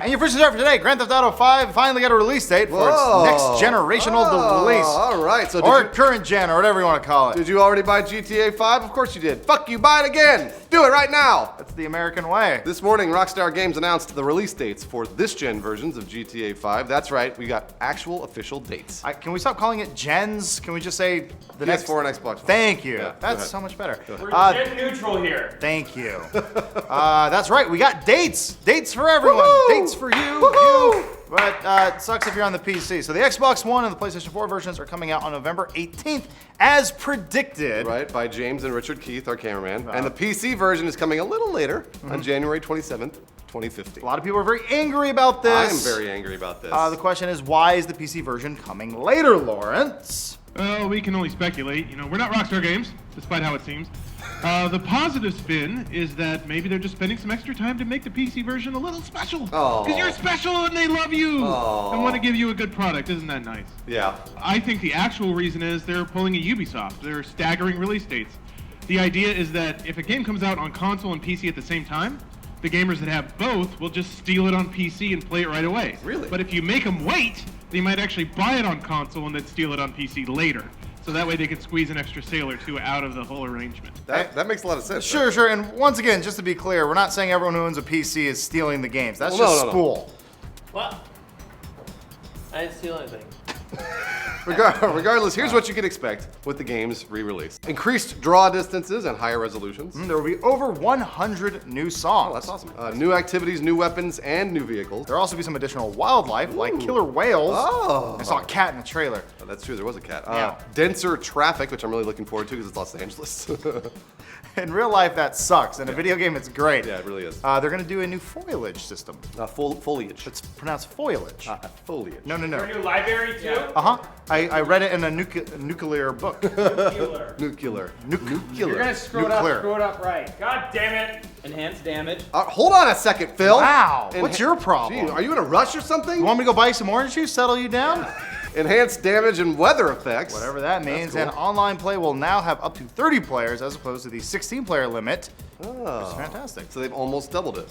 And your first dessert for today, Grand Theft Auto 5 finally got a release date for Whoa. its next generational release. All right. So Or current gen, or whatever you want to call it. did you already buy GTA 5? Of course you did. Fuck you. Buy it again. Do it right now. That's the American way. This morning, Rockstar Games announced the release dates for this gen versions of GTA 5. That's right. We got actual official dates. Can we stop calling it gens? Can we just say the next? PS4 and Xbox. Thank you. Yeah, go That's ahead. so much better. We're Uh, gen neutral here. Thank you. That's right. We got dates. Dates for everyone. Woohoo! Dates for you. Woohoo! But it sucks if you're on the PC. So the Xbox One and the PlayStation 4 versions are coming out on November 18th, as predicted. Right, by James and Richard Keith, our cameraman. And the PC version is coming a little later on January 27th, 2015. A lot of people are very angry about this. I am very angry about this. The question is, why is the PC version coming later, Lawrence? Well, we can only speculate. You know, we're not Rockstar Games, despite how it seems. The positive spin is that maybe they're just spending some extra time to make the PC version a little special. Oh. Because you're special and they love you Oh. and want to give you a good product. Isn't that nice? Yeah. I think the actual reason is they're pulling a Ubisoft. They're staggering release dates. The idea is that if a game comes out on console and PC at the same time, the gamers that have both will just steal it on PC and play it right away. Really? But if you make them wait, they might actually buy it on console and then steal it on PC later. So that way they can squeeze an extra sale or two out of the whole arrangement. That makes a lot of sense. Sure, sure. And once again, just to be clear, we're not saying everyone who owns a PC is stealing the games. That's Well, just no. spool. What? I didn't steal anything. Regardless, here's what you can expect with the game's re-release. Increased draw distances and higher resolutions. There will be over 100 new songs. Oh, that's awesome. New activities, new weapons, and new vehicles. There'll also be some additional wildlife, like killer whales. Oh. I saw a cat in a trailer. Oh, that's true, there was a cat. Yeah. Denser traffic, which I'm really looking forward to because it's Los Angeles. In real life, that sucks. In a video game, it's great. Yeah, it really is. They're going to do a new foliage system. Foliage. It's pronounced foliage. Foliage. No. Our new library too. Uh-huh. I read it in a nuclear book. Nuclear. You're gonna screw it up right. God damn it. Enhanced damage. Hold on a second, Phil. Wow, what's your problem? Gee, are you in a rush or something? You want me to go buy some orange juice, settle you down? Enhanced damage and weather effects. Whatever that means. That's And cool. online play will now have up to 30 players as opposed to the 16-player limit. Oh. Which is fantastic. So they've almost doubled it.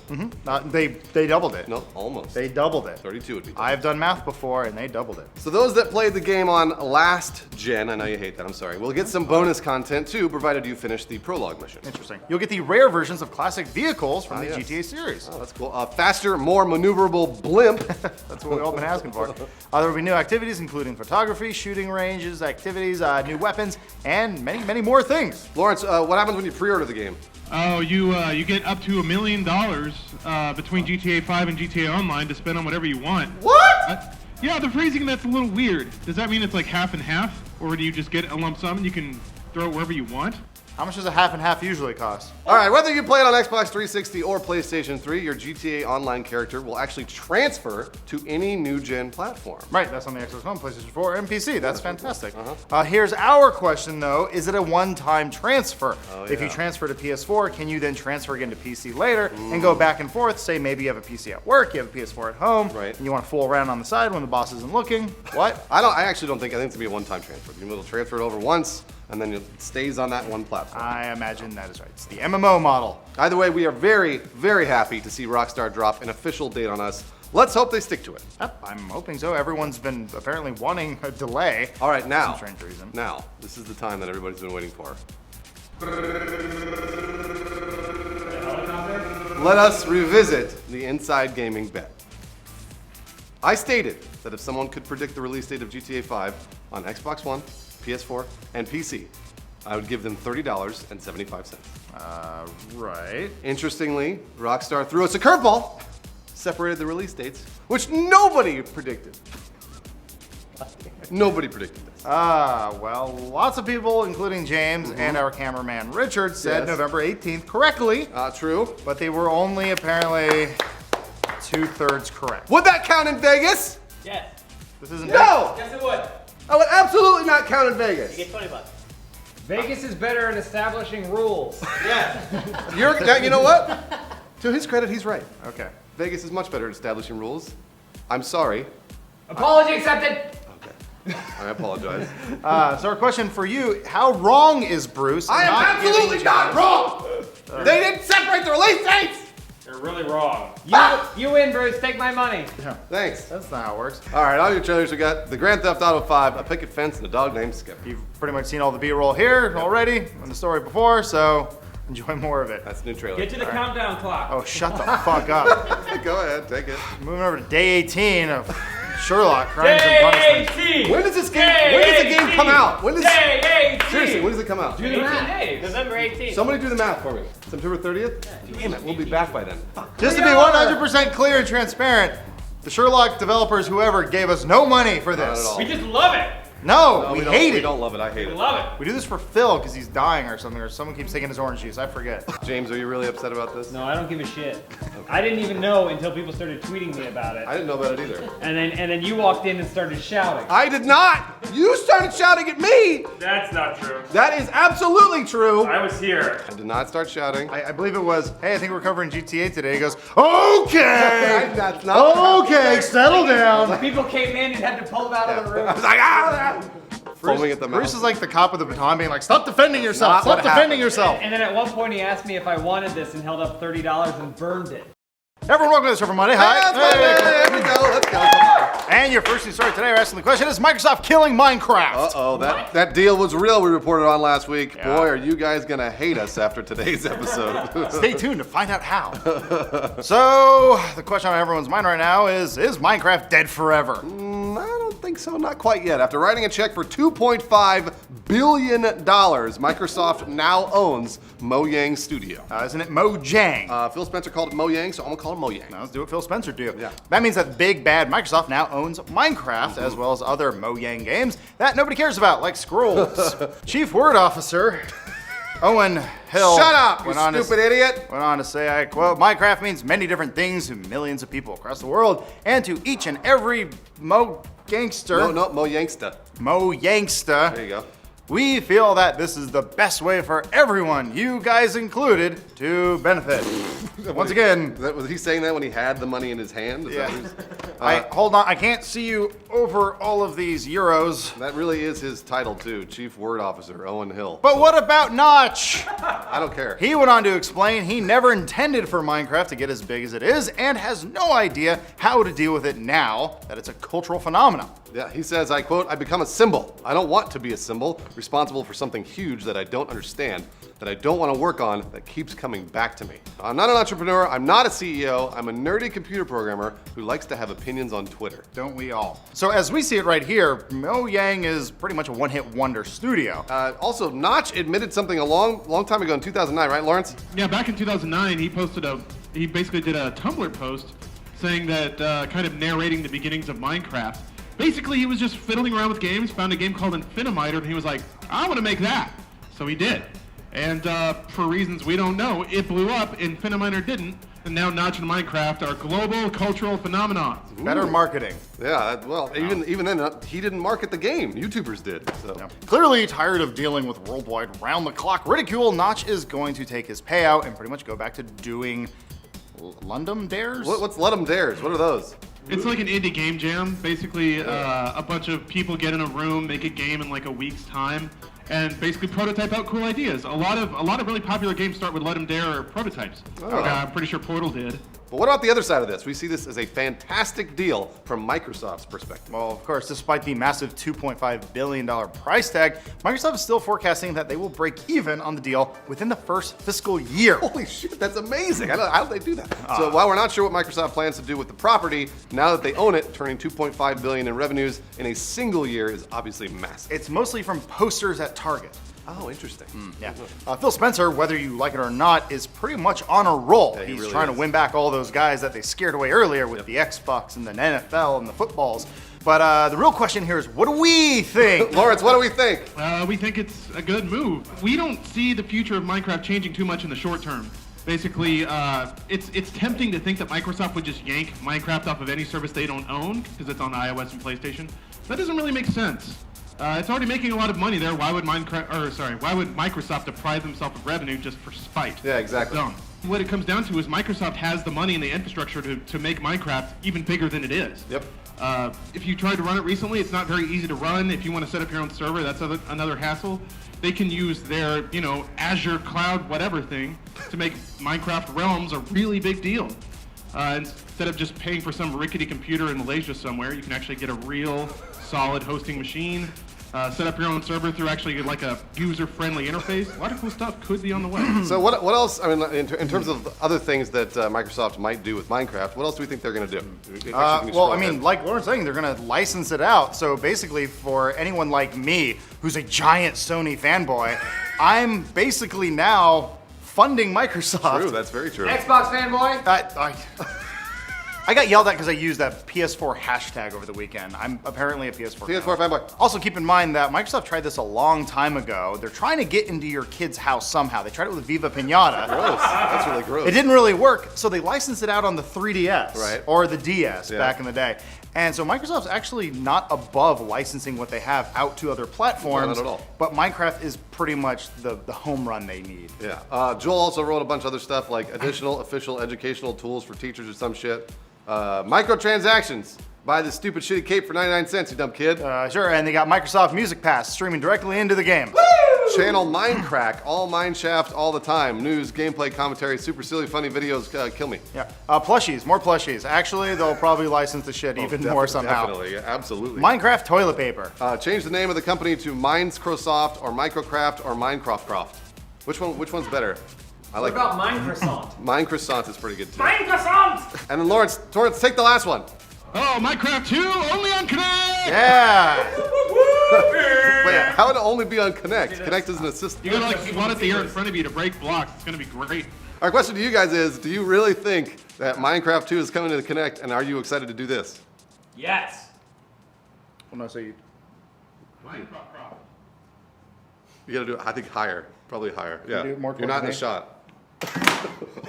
They doubled it. No, almost. They doubled it. 32 would be. I've done math before, and they doubled it. So those that played the game on last gen, I know you hate that, I'm sorry, will get some bonus content too, provided you finish the prologue mission. Interesting. You'll get the rare versions of classic vehicles from the yes. GTA series. Oh, that's cool. Faster, more maneuverable blimp. That's what we've all been asking for. There will be new activities, including photography, shooting ranges, activities, new weapons, and many, many more things. Lawrence, what happens when you pre-order the game? Oh, you get up to $1 million between GTA 5 and GTA Online to spend on whatever you want. What? Yeah, the phrasing that's a little weird. Does that mean it's like half and half, or do you just get a lump sum and you can throw it wherever you want? How much does a half and half usually cost? All right, whether you play it on Xbox 360 or PlayStation 3, your GTA Online character will actually transfer to any new gen platform. Right, that's on the Xbox One, PlayStation 4, and PC. That's fantastic. Here's our question, though. Is it a one-time transfer? If you transfer to PS4, can you then transfer again to PC later and go back and forth? Say maybe you have a PC at work, you have a PS4 at home, Right. and you want to fool around on the side when the boss isn't looking. What? I actually don't think, I think it's gonna be a one-time transfer. You'll be able to transfer it over once, and then it stays on that one platform. I imagine that is right. It's the MMO model. Either way, we are very, very happy to see Rockstar drop an official date on us. Let's hope they stick to it. Yep, I'm hoping so. Everyone's been apparently wanting a delay. All right, now, For some strange reason. now, this is the time that everybody's been waiting for. Let us revisit the Inside Gaming bet. I stated that if someone could predict the release date of GTA 5 on Xbox One, PS4, and PC, I would give them $30.75. Right. Interestingly, Rockstar threw us a curveball, separated the release dates, which nobody predicted. Nobody predicted this. Well, lots of people, including James and our cameraman Richard, said Yes. November 18th correctly, True. but they were only apparently 2/3 correct. Would that count in Vegas? Yes. This isn't No! Yes, it would. I would absolutely not count in Vegas. You get $20. Vegas is better at establishing rules. Yeah. You know what? To his credit, he's right. Okay. Vegas is much better at establishing rules. I'm sorry. Apology accepted. Okay. I apologize. So our question for you, how wrong is Bruce? I am not absolutely giving not wrong! They didn't separate the release dates! You're really wrong. You win, Bruce. Take my money. Thanks. That's not how it works. All right, on your trailers, we got the Grand Theft Auto 5, a picket fence, and a dog named Skip. You've pretty much seen all the B-roll here already in the story before, so enjoy more of it. That's the new trailer. Get to the countdown clock. Oh, shut the fuck up. Go ahead, take it. Moving over to day 18 of Sherlock Crimes and Punishment. Day 18. When does this game? When does the game come out? When does? Day 18. Seriously, when does it come out? 18 days. November 18th. Somebody do the math for me. September 30th? Damn it, we'll be back by then. Fuck. Just to be 100% clear and transparent, the Sherlock developers, whoever, gave us no money for Not at this. all. We just love it. No, we hate We it. don't love it. I hate it. Love it. We do this for Phil because he's dying or something, or someone keeps taking his orange juice. I forget. James, are you really upset about this? No, I don't give a shit. I didn't even know until people started tweeting me about it. I didn't know about it either. And then you walked in and started shouting. I did not! You started shouting at me! That's not true. That is absolutely true! I was here. I did not start shouting. I believe it was, hey, I think we're covering GTA today. He goes, okay! That's not Okay, settle down. People came in and had to pull them out of the room. I was like, ah! Foaming at the mouth. Bruce is like the cop with the baton being like, stop defending yourself, stop defending yourself. And then at one point he asked me if I wanted this and held up $30 and burned it. Everyone, welcome to the show for Monday. Hi. There we go. Let's go. Come on. And your first news story today, we're asking the question, is Microsoft killing Minecraft? Uh-oh, that deal was real we reported on last week. Yeah. Boy, are you guys gonna hate us after today's episode. Stay tuned to find out how. So, the question on everyone's mind right now is Minecraft dead forever? I don't think so, not quite yet. After writing a check for $2.5 billion, Microsoft now owns Mojang Studio. Isn't it Mojang? Phil Spencer called it Mojang, so I'm gonna call it Mojang. Now let's do what Phil Spencer do. Yeah. That means that big bad Microsoft now owns Minecraft, as well as other Mojang games that nobody cares about, like Scrolls. Chief Word Officer Owen Hill. Shut up, you stupid idiot! Went on to say, I quote, Minecraft means many different things to millions of people across the world, and to each and every Mojangster. No, Mojangsta. Mojangsta. There you go. We feel that this is the best way for everyone, you guys included, to benefit. Once again, Was he saying that when he had the money in his hand? Is yeah. that what he's- Hold on, I can't see you over all of these euros. that really is his title too, Chief Word Officer, Owen Hill. But what about Notch? I don't care. He went on to explain he never intended for Minecraft to get as big as it is and has no idea how to deal with it now that it's a cultural phenomenon. Yeah, he says, I quote, I become a symbol. I don't want to be a symbol, responsible for something huge that I don't understand, that I don't want to work on, that keeps coming back to me. I'm not an entrepreneur, I'm not a CEO, I'm a nerdy computer programmer who likes to have opinions on Twitter. Don't we all? So as we see it right here, Mojang is pretty much a one-hit wonder studio. Also, Notch admitted something a long time ago in 2009, right, Lawrence? Yeah, back in 2009, he basically did a Tumblr post saying that, kind of narrating the beginnings of Minecraft. Basically, he was just fiddling around with games, found a game called Infinimiter, and he was like, I want to make that. So he did. And for reasons we don't know, it blew up, Infinimiter didn't, and now Notch and Minecraft are global cultural phenomenon. Better marketing. Yeah, well, even then, he didn't market the game. YouTubers did. So. Yeah. Clearly tired of dealing with worldwide round-the-clock ridicule, Notch is going to take his payout and pretty much go back to doing London Dares? What's Let 'em Dares? What are those? It's like an indie game jam. Basically, a bunch of people get in a room, make a game in like a week's time, and basically prototype out cool ideas. A lot of really popular games start with Let 'em Dare or prototypes. I'm pretty sure Portal did. But what about the other side of this? We see this as a fantastic deal from Microsoft's perspective. Well, of course, despite the massive $2.5 billion price tag, Microsoft is still forecasting that they will break even on the deal within the first fiscal year. Holy shit, that's amazing. How do they do that? So while we're not sure what Microsoft plans to do with the property, now that they own it, turning $2.5 billion in revenues in a single year is obviously massive. It's mostly from posters at Target. Oh, interesting. Yeah. Phil Spencer, whether you like it or not, is pretty much on a roll. Yeah, he He's really trying is. to win back all those guys that they scared away earlier with the Xbox and the NFL and the footballs. But the real question here is, what do we think? Lawrence, what do we think? We think it's a good move. We don't see the future of Minecraft changing too much in the short term. Basically, it's tempting to think that Microsoft would just yank Minecraft off of any service they don't own because it's on iOS and PlayStation. That doesn't really make sense. It's already making a lot of money there. Why would Microsoft deprive themselves of revenue just for spite? Yeah, exactly. Dumb. What it comes down to is Microsoft has the money and the infrastructure to make Minecraft even bigger than it is. Yep. If you tried to run it recently, it's not very easy to run. If you want to set up your own server, that's another hassle. They can use their, Azure cloud whatever thing to make Minecraft Realms a really big deal. Instead of just paying for some rickety computer in Malaysia somewhere, you can actually get a real solid hosting machine, set up your own server through actually like a user-friendly interface. A lot of cool stuff could be on the way. So what else, I mean, in terms of other things that Microsoft might do with Minecraft, what else do we think they're going to do? Well, I mean, like Lauren's saying, they're going to license it out. So basically, for anyone like me, who's a giant Sony fanboy, I'm basically now funding Microsoft. True, that's very true. Xbox fanboy? I got yelled at because I used that PS4 hashtag over the weekend. I'm apparently a PS4 PS4 fanboy. Also, keep in mind that Microsoft tried this a long time ago. They're trying to get into your kid's house somehow. They tried it with Viva Pinata. Gross. That's really gross. It didn't really work, so they licensed it out on the 3DS Right. or the DS Yeah. back in the day. And so Microsoft's actually not above licensing what they have out to other platforms. No, not at all. But Minecraft is pretty much the home run they need. Yeah. Joel also wrote a bunch of other stuff like additional official educational tools for teachers or some shit. Microtransactions. Buy this stupid shitty cape for 99 cents, you dumb kid. Sure, and they got Microsoft Music Pass streaming directly into the game. Channel Minecraft, all mineshaft all the time. News, gameplay, commentary, super silly, funny videos. Kill me. Yeah, plushies, more plushies. Actually, they'll probably license the shit even more somehow. Definitely, yeah, absolutely. Minecraft toilet paper. Change the name of the company to Minecraft or Microcraft or Minecraft. Which one's better? I What like about mine croissant? Minecraft is pretty good too. Mine croissant! And then Lawrence, take the last one. Oh, Minecraft 2, only on Connect! Yeah. Wait, how would it only be on Connect? Connect is an assistant. You gotta like, you want it there in front of you to break blocks. It's gonna be great. Our question to you guys is, do you really think that Minecraft 2 is coming to the Connect, and are you excited to do this? Yes. Well, no, so you. You gotta do it, I think, higher. Probably higher. Yeah. do it more You're not in the towards shot.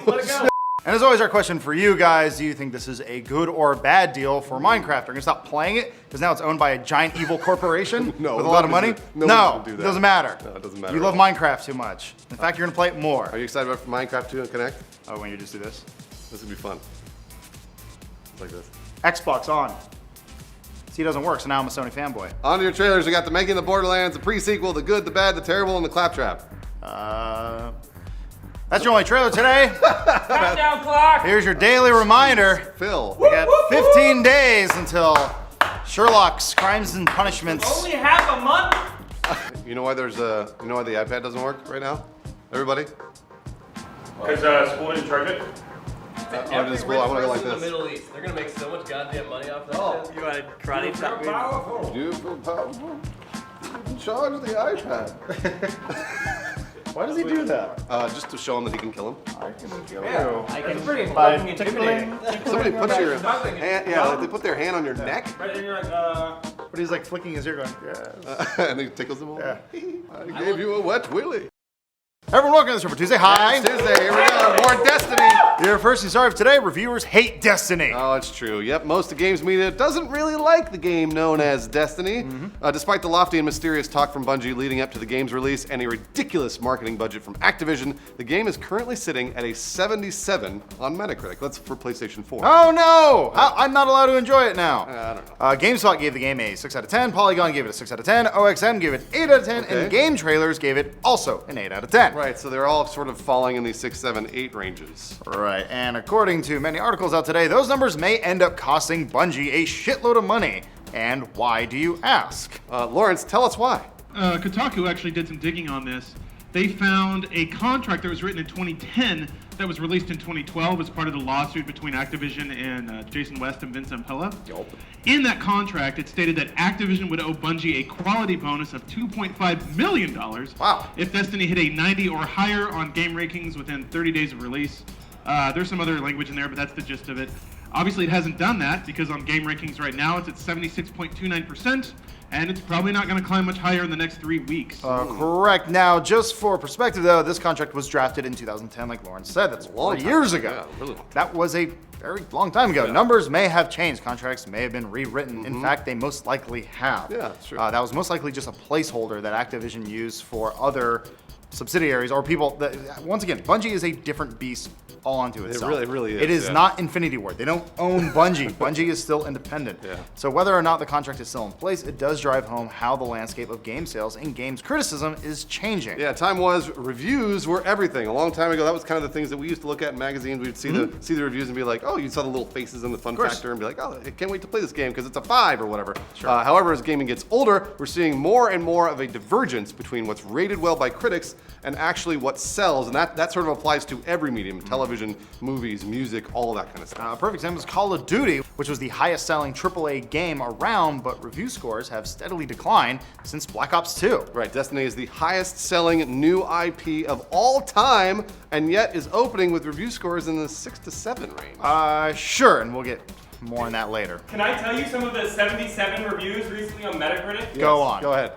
Let it go. And as always, our question for you guys, do you think this is a good or bad deal for Minecraft? Are you gonna stop playing it because now it's owned by a giant evil corporation No, with a lot of money? nobody's No, gonna do it that. doesn't matter. No, it doesn't matter You at love all. Minecraft too much. In fact, you're gonna play it more. Are you excited about Minecraft 2 on Connect? Oh, when you just do this? This would be fun. It's like this. Xbox on. See, it doesn't work, so now I'm a Sony fanboy. On to your trailers, we got the Making of the Borderlands, the pre-sequel, the good, the bad, the terrible, and the claptrap. That's your only trailer today. Countdown clock! Here's your daily reminder. Phil. We got 15 days until Sherlock's Crimes and Punishments. Only half a month? You know why the iPad doesn't work right now? Everybody? Because school didn't charge it. I'm in school, I wanna go like in the this. Middle East, they're gonna make so much goddamn money off that shit. You want a karate chop? You feel powerful. You can charge the iPad. Why does he do that? Just to show him that he can kill him. I It's can pretty by fucking intimidating. Somebody puts your Nothing. hand, yeah, like they put their hand on your neck, Right, and you're like, But he's like flicking his ear going, yeah. and he tickles them all. Yeah. I gave you a wet willy. Everyone, welcome to the Super Tuesday. Hi. It's Tuesday, here we go. More Destiny. Your first and sorry of today, reviewers hate Destiny. Oh, it's true. Yep, most of games media doesn't really like the game known as Destiny. Despite the lofty and mysterious talk from Bungie leading up to the game's release and a ridiculous marketing budget from Activision, the game is currently sitting at a 77 on Metacritic. That's for PlayStation 4. Oh no! I'm not allowed to enjoy it now. I don't know. GameSpot gave the game a 6 out of 10, Polygon gave it a 6 out of 10, OXM gave it 8 out of 10, Okay. and Game Trailers gave it also an 8 out of 10. Right, so they're all sort of falling in the 6, 7, 8 ranges. Right, and according to many articles out today, those numbers may end up costing Bungie a shitload of money. And why do you ask? Lawrence, tell us why. Kotaku actually did some digging on this. They found a contract that was written in 2010 that was released in 2012 as part of the lawsuit between Activision and Jason West and Vince Ampella. In that contract, it stated that Activision would owe Bungie a quality bonus of $2.5 million Wow. if Destiny hit a 90 or higher on game rankings within 30 days of release. There's some other language in there, but that's the gist of it. Obviously, it hasn't done that because on game rankings right now, it's at 76.29%, and it's probably not going to climb much higher in the next 3 weeks. Correct. Now, just for perspective, though, this contract was drafted in 2010, like Lawrence said. That's 4 long time years ago. ago. Yeah, really long. That was a very long time ago. Numbers may have changed. Contracts may have been rewritten. In fact, they most likely have. Yeah, that's true. That was most likely just a placeholder that Activision used for other subsidiaries or people that, once again, Bungie is a different beast all onto itself. really is, It is yeah. not Infinity Ward. They don't own Bungie. Bungie is still independent. Yeah. So whether or not the contract is still in place, it does drive home how the landscape of game sales and games criticism is changing. Yeah, time was reviews were everything. A long time ago, that was kind of the things that we used to look at in magazines. We'd see the reviews and be like, oh, you saw the little faces and the fun course. factor and be like, oh, I can't wait to play this game because it's a 5 or whatever. However, as gaming gets older, we're seeing more and more of a divergence between what's rated well by critics and actually what sells. And that sort of applies to every medium, television, television, movies, music, all that kind of stuff. A perfect example is Call of Duty, which was the highest selling AAA game around, but review scores have steadily declined since Black Ops 2. Right, Destiny is the highest selling new IP of all time, and yet is opening with review scores in the 6 to 7 range. Sure, and we'll get more on that later. Can I tell you some of the 77 reviews recently on Metacritic? Go on. Go ahead.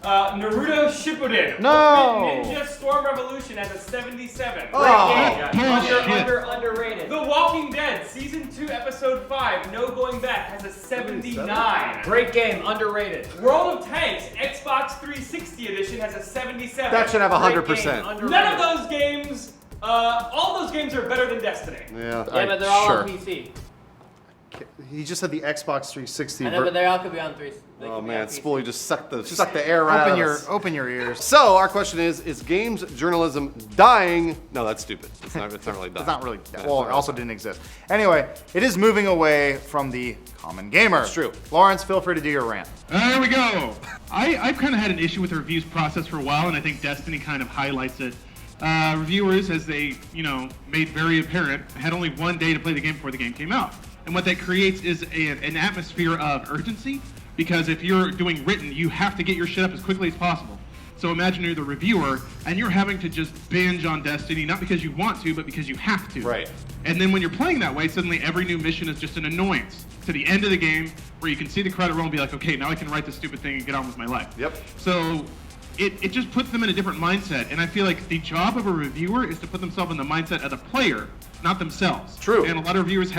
Naruto Shippuden. No! Ultimate Ninja Storm Revolution has a 77. Underrated. The Walking Dead Season 2 Episode 5, No Going Back, has a 79. Great game, underrated. World of Tanks Xbox 360 Edition has a 77. That should have Great 100%. game, underrated. None of those games, all those games are better than Destiny. Yeah. Yeah, but they're all sure. on PC. He just said the Xbox 360. I know, but they all could be on 3. they Oh could be man, on PC. Spoolie just sucked the air right out Open of your us. open your ears. So our question is games journalism dying? No, that's stupid. It's not really dying. It's not really. Yeah, Well, it's it not also didn't exist. Anyway, it is moving away from the common gamer. It's true. Lawrence, feel free to do your rant. There we go. I've kind of had an issue with the reviews process for a while, and I think Destiny kind of highlights it. Reviewers, as they, made very apparent, had only one day to play the game before the game came out. And what that creates is an atmosphere of urgency, because if you're doing written, you have to get your shit up as quickly as possible. So imagine you're the reviewer, and you're having to just binge on Destiny, not because you want to, but because you have to. Right. And then when you're playing that way, suddenly every new mission is just an annoyance to the end of the game, where you can see the credit roll and be like, okay, now I can write this stupid thing and get on with my life. Yep. So it just puts them in a different mindset. And I feel like the job of a reviewer is to put themselves in the mindset of the player, not themselves. True. And a lot of reviewers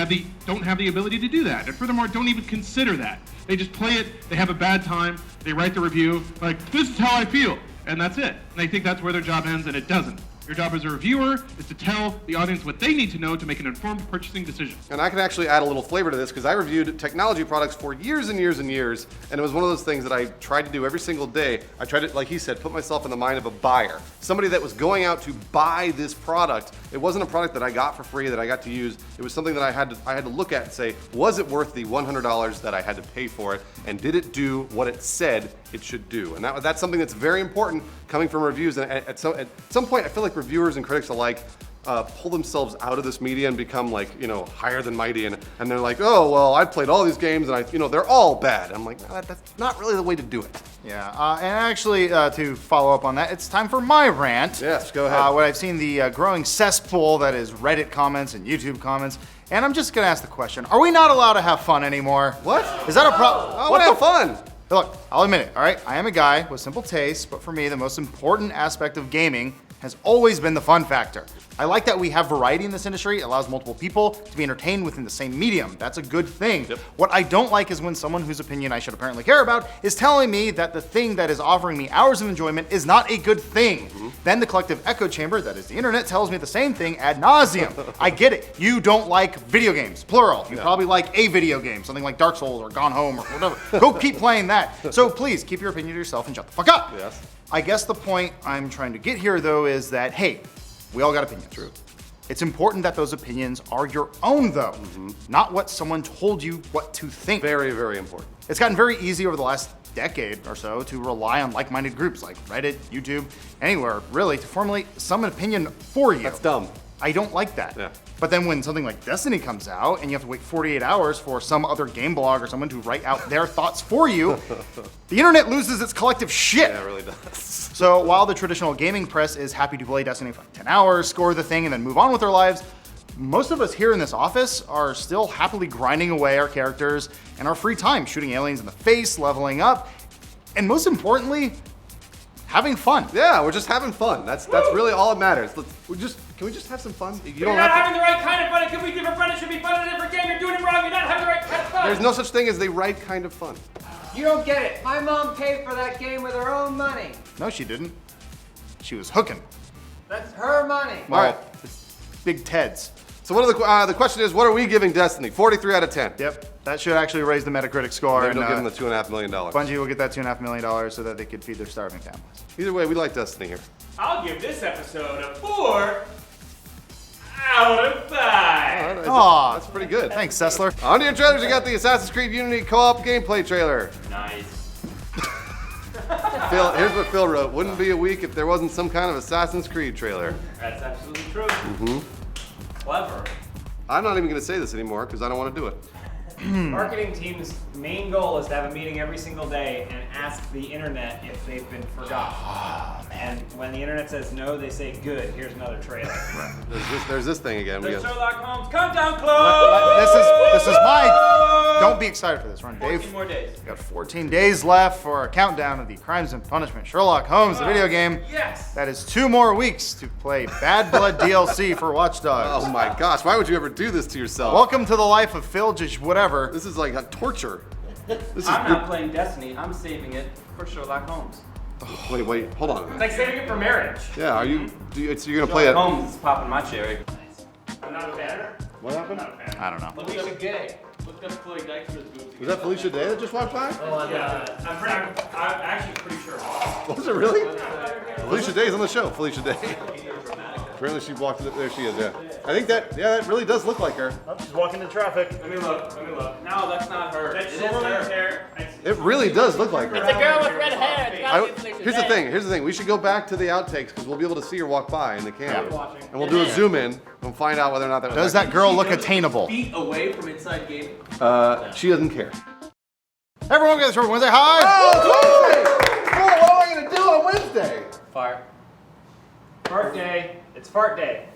don't have the ability to do that. And furthermore, don't even consider that. They just play it, they have a bad time, they write the review, like, this is how I feel. And that's it. And they think that's where their job ends, and it doesn't. Your job as a reviewer is to tell the audience what they need to know to make an informed purchasing decision. And I can actually add a little flavor to this because I reviewed technology products for years and years and years, and it was one of those things that I tried to do every single day. I tried to, like he said, put myself in the mind of a buyer, somebody that was going out to buy this product. It wasn't a product that I got for free that I got to use. It was something that I had to look at and say, was it worth the $100 that I had to pay for it, and did it do what it said it should do? And that's something that's very important coming from reviews. And at some point, I feel like reviewers and critics alike pull themselves out of this media and become like, higher than mighty, and they're like, oh, well, I've played all these games and they're all bad. I'm like, no, that's not really the way to do it. Yeah, and actually, to follow up on that, it's time for my rant. Yes, go ahead. What I've seen the growing cesspool that is Reddit comments and YouTube comments, and I'm just gonna ask the question: are we not allowed to have fun anymore? What? Is that a problem? I want to have fun. Look, I'll admit it. All right, I am a guy with simple tastes, but for me, the most important aspect of gaming has always been the fun factor. I like that we have variety in this industry. It allows multiple people to be entertained within the same medium. That's a good thing. Yep. What I don't like is when someone whose opinion I should apparently care about is telling me that the thing that is offering me hours of enjoyment is not a good thing. Then the collective echo chamber, that is the internet, tells me the same thing ad nauseum. I get it. You don't like video games, plural. You probably like a video game, something like Dark Souls or Gone Home or whatever. Go keep playing that. So please keep your opinion to yourself and shut the fuck up. Yes. I guess the point I'm trying to get here, though, is that, hey, we all got opinions. True. It's important that those opinions are your own, though, not what someone told you what to think. Very, very important. It's gotten very easy over the last decade or so to rely on like-minded groups like Reddit, YouTube, anywhere, really, to formulate some opinion for you. That's dumb. I don't like that. Yeah. But then when something like Destiny comes out and you have to wait 48 hours for some other game blog or someone to write out their thoughts for you, the internet loses its collective shit. Yeah, it really does. So while the traditional gaming press is happy to play Destiny for like 10 hours, score the thing, and then move on with their lives, most of us here in this office are still happily grinding away our characters in our free time, shooting aliens in the face, leveling up, and most importantly, having fun. Yeah, we're just having fun. That's really all that matters. Can we just have some fun? You're not having the right kind of fun. It could be different fun. It should be fun in a different game. You're doing it wrong. You're not having the right kind of fun. There's no such thing as the right kind of fun. You don't get it. My mom paid for that game with her own money. No, she didn't. She was hooking. That's her money. Well, All right. it's Big Ted's. So what are the question is, what are we giving Destiny? 43 out of 10. Yep, that should actually raise the Metacritic score. Maybe And they'll give them the $2.5 million. Bungie will get that $2.5 million so that they could feed their starving families. Either way, we like Destiny here. I'll give this episode a 4 out of 5. Aw, That's pretty good. thanks, Sessler. On to your trailers, you got the Assassin's Creed Unity co-op gameplay trailer. Nice. Phil, here's what Phil wrote. Wouldn't be a week if there wasn't some kind of Assassin's Creed trailer. That's absolutely true. Clever. I'm not even going to say this anymore because I don't want to do it. Marketing team's main goal is to have a meeting every single day and ask the internet if they've been forgotten. Oh, man. And when the internet says no, they say good. Here's another trailer. There's this thing again. We The got- Sherlock Holmes countdown close. This is my. Don't be excited for this. We're on day 14 more days. We got 14 days left for a countdown of the Crimes and Punishment Sherlock Holmes, the video game. Yes. That is 2 more weeks to play Bad Blood DLC for Watch Dogs. Oh my gosh, why would you ever do this to yourself? Welcome to the life of Phil, just whatever. This is like a torture. This is I'm not playing Destiny. I'm saving it for Sherlock Holmes. Wait, hold on. It's like saving it for marriage. Yeah, are you? So you're gonna play it? Holmes is popping my cherry. I'm not a fan. What happened? Not a fan. I don't know. Felicia Gay. Looked up Chloe Dykstra's boobs. Was that Felicia Day that just walked by? Yeah, I'm actually pretty sure. Was it really? Felicia Day's on the show. Felicia Day. Apparently she walked in. There she is. Yeah. I think that really does look like her. Oh, she's walking into traffic. Let me look. No, that's not her. That's It is Solomon's her. hair. It really does look like her. It's a girl with red hair. It's gotta be Felicia Here's the Day. thing. We should go back to the outtakes because we'll be able to see her walk by in the camera, watching. and we'll do a zoom in and find out whether or not that was. Does that actually- girl look attainable? Feet away from inside gaming. She doesn't care. Everyone get this for Wednesday. Hi! Oh, Wednesday! Oh, what am I gonna do on Wednesday? Fire. Fart day. It's fart day.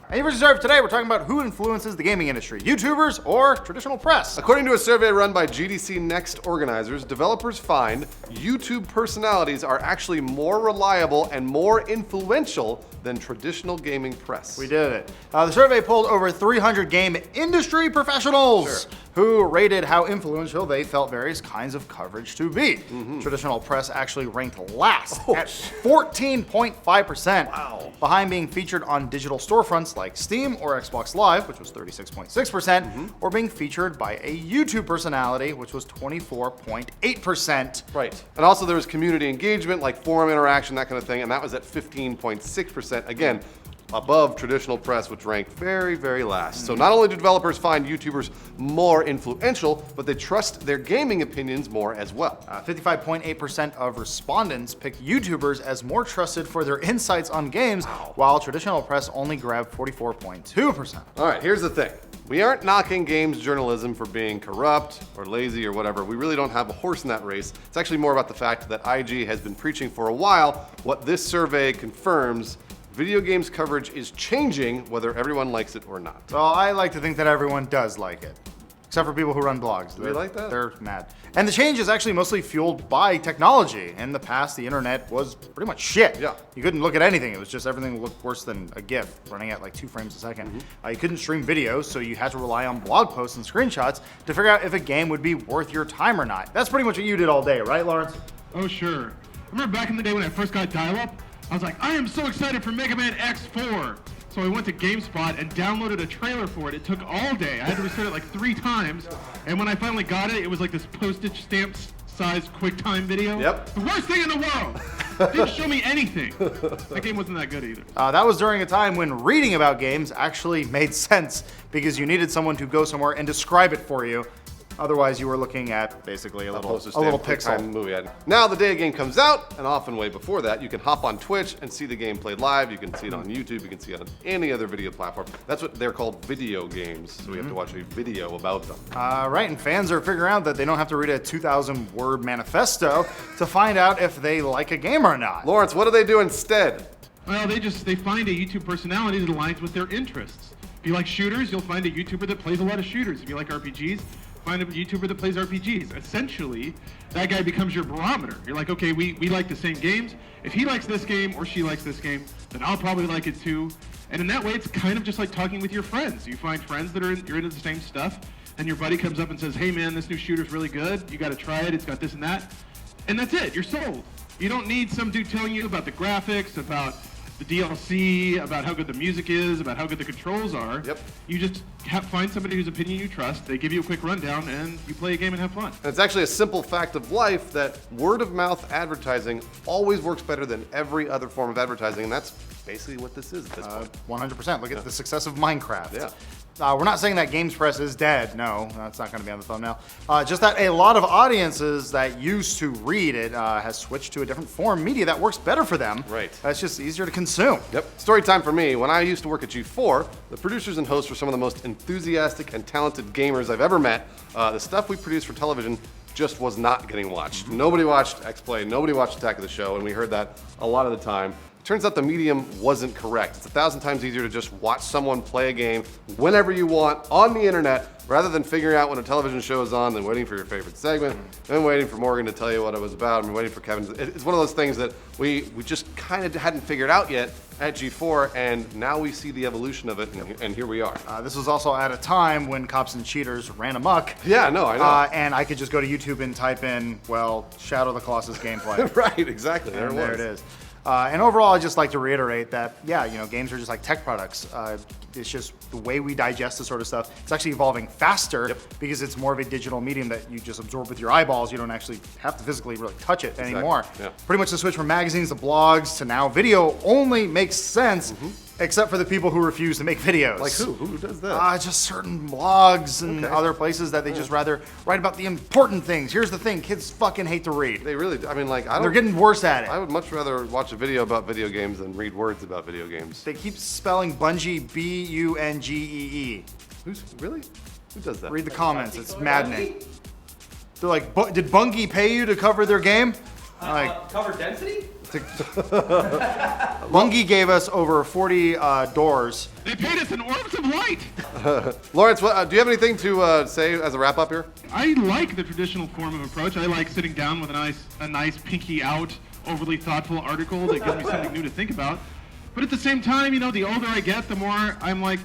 And versus Serve today, we're talking about who influences the gaming industry, YouTubers or traditional press. According to a survey run by GDC Next organizers, developers find YouTube personalities are actually more reliable and more influential than traditional gaming press. We did it. The survey polled over 300 game industry professionals who rated how influential they felt various kinds of coverage to be. Traditional press actually ranked last at 14.5%, behind being featured on digital storefronts like Steam or Xbox Live, which was 36.6%, or being featured by a YouTube personality, which was 24.8%. Right. And also there was community engagement, like forum interaction, that kind of thing, and that was at 15.6%. Again, above traditional press, which ranked very, very last. So not only do developers find YouTubers more influential, but they trust their gaming opinions more as well. 55.8% of respondents picked YouTubers as more trusted for their insights on games, while traditional press only grabbed 44.2%. All right, here's the thing. We aren't knocking games journalism for being corrupt or lazy or whatever. We really don't have a horse in that race. It's actually more about the fact that IG has been preaching for a while what this survey confirms. Video games coverage is changing whether everyone likes it or not. Well, I like to think that everyone does like it. Except for people who run blogs. Do we like that? They're mad. And the change is actually mostly fueled by technology. In the past, the internet was pretty much shit. Yeah. You couldn't look at anything. It was just everything looked worse than a GIF running at like 2 frames a second. You couldn't stream videos, so you had to rely on blog posts and screenshots to figure out if a game would be worth your time or not. That's pretty much what you did all day, right, Lawrence? Oh, sure. I remember back in the day when I first got dial-up, I was like, I am so excited for Mega Man X4. So I went to GameSpot and downloaded a trailer for it. It took all day. I had to restart it like 3 times. And when I finally got it, it was like this postage stamp sized QuickTime video. Yep. The worst thing in the world. Didn't show me anything. That game wasn't that good either. That was during a time when reading about games actually made sense because you needed someone to go somewhere and describe it for you. Otherwise, you were looking at basically a little pixel. Movie ad. Now the day a game comes out, and often way before that, you can hop on Twitch and see the game played live. You can see it on YouTube. You can see it on any other video platform. That's what they're called, video games. So we have to watch a video about them. Right, and fans are figuring out that they don't have to read a 2,000-word manifesto to find out if they like a game or not. Lawrence, what do they do instead? Well, they find a YouTube personality that aligns with their interests. If you like shooters, you'll find a YouTuber that plays a lot of shooters. If you like RPGs, find a YouTuber that plays RPGs. Essentially, that guy becomes your barometer. You're like, okay, we like the same games. If he likes this game or she likes this game, then I'll probably like it too. And in that way, it's kind of just like talking with your friends. You find friends that you're into the same stuff, and your buddy comes up and says, hey man, this new shooter's really good. You gotta try it, it's got this and that. And that's it, you're sold. You don't need some dude telling you about the graphics, about the DLC, about how good the music is, about how good the controls are. Yep. You just find somebody whose opinion you trust, they give you a quick rundown, and you play a game and have fun. And it's actually a simple fact of life that word of mouth advertising always works better than every other form of advertising, and that's basically what this is at this point. 100%. Look at the success of Minecraft. Yeah. We're not saying that Games Press is dead. No, that's not going to be on the thumbnail. Just that a lot of audiences that used to read it has switched to a different form media that works better for them. Right. That's just easier to consume. Yep. Story time for me. When I used to work at G4, the producers and hosts were some of the most enthusiastic and talented gamers I've ever met. The stuff we produced for television just was not getting watched. Nobody watched X-Play, nobody watched Attack of the Show, and we heard that a lot of the time. Turns out the medium wasn't correct. It's 1,000 times easier to just watch someone play a game whenever you want on the internet rather than figuring out when a television show is on, then waiting for your favorite segment, then waiting for Morgan to tell you what it was about, and waiting for Kevin. It's one of those things that we just kind of hadn't figured out yet at G4, and now we see the evolution of it, and here we are. This was also at a time when Cops and Cheaters ran amok. Yeah, no, I know. And I could just go to YouTube and type in, well, Shadow of the Colossus gameplay. Right, exactly. There it is. And overall, I just like to reiterate that, yeah, you know, games are just like tech products. It's just the way we digest this sort of stuff. It's actually evolving faster because it's more of a digital medium that you just absorb with your eyeballs. You don't actually have to physically really touch it anymore. Yeah. Pretty much the switch from magazines to blogs to now video only makes sense, except for the people who refuse to make videos. Like who? Who does that? Just certain blogs and other places that they just rather write about the important things. Here's the thing, kids fucking hate to read. They really do. I mean, like, They're getting worse at it. I would much rather watch a video about video games than read words about video games. They keep spelling Bungie B-U-N-G-E-E. Who's really? Who does that? Read the comments, it's maddening. They're like, did Bungie pay you to cover their game? Like, Cover density? Bungie gave us over 40 doors. They paid us in orbs of light. Lawrence, do you have anything to say as a wrap up here? I like the traditional form of approach. I like sitting down with a nice pinky out, overly thoughtful article that gives me something new to think about. But at the same time, you know, the older I get, the more I'm like,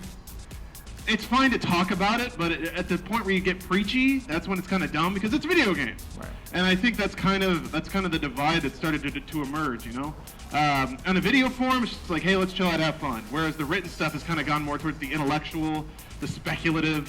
it's fine to talk about it, but at the point where you get preachy, that's when it's kind of dumb because it's video games. Right. And I think that's kind of the divide that started to emerge, you know? On a video form, it's just like, hey, let's chill out, have fun. Whereas the written stuff has kind of gone more towards the intellectual, the speculative,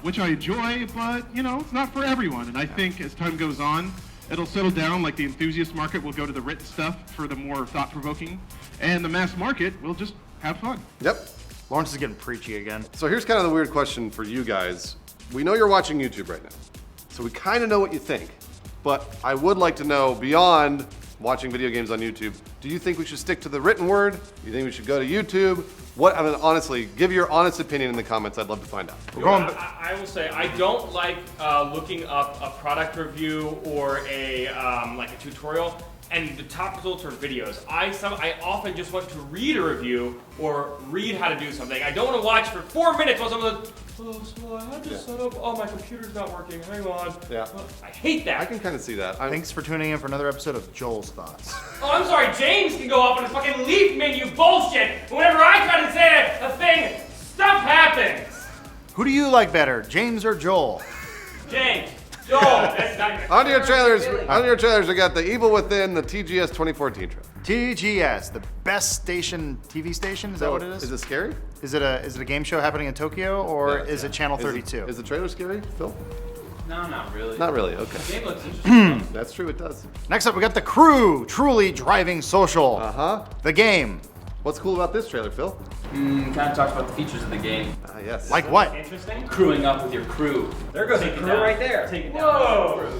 which I enjoy, but, you know, it's not for everyone. And I think as time goes on, it'll settle down, like the enthusiast market will go to the written stuff for the more thought-provoking, and the mass market will just have fun. Yep. Lawrence is getting preachy again. So here's kind of the weird question for you guys. We know you're watching YouTube right now, so we kind of know what you think. But I would like to know, beyond watching video games on YouTube, do you think we should stick to the written word? Do you think we should go to YouTube? I mean, honestly, give your honest opinion in the comments. I'd love to find out. I will say I don't like looking up a product review or a like a tutorial, and the top results are videos. I often just want to read a review or read how to do something. I don't want to watch for 4 minutes while someone goes, oh, so I had to set up, oh, my computer's not working, hang on. Yeah. I hate that. I can kind of see that. Thanks for tuning in for another episode of Joel's Thoughts. Oh, I'm sorry, James can go off on his fucking leaf menu bullshit. Whenever I try to say a thing, stuff happens. Who do you like better, James or Joel? James. Joel, that's not even. On your trailers, we got The Evil Within, the TGS 2014 trailer. TGS, the best TV station? Is that what it is? Is it scary? Is it a game show happening in Tokyo, or is it Channel 32? Is the trailer scary, Phil? No, not really. Not really, okay. The game looks interesting. That's true, it does. Next up, we got The Crew, truly driving social. The game. What's cool about this trailer, Phil? Kind of talks about the features of the game. Yes. Like what? Interesting. Crewing up with your crew. There goes the crew right there. Take it down. Whoa!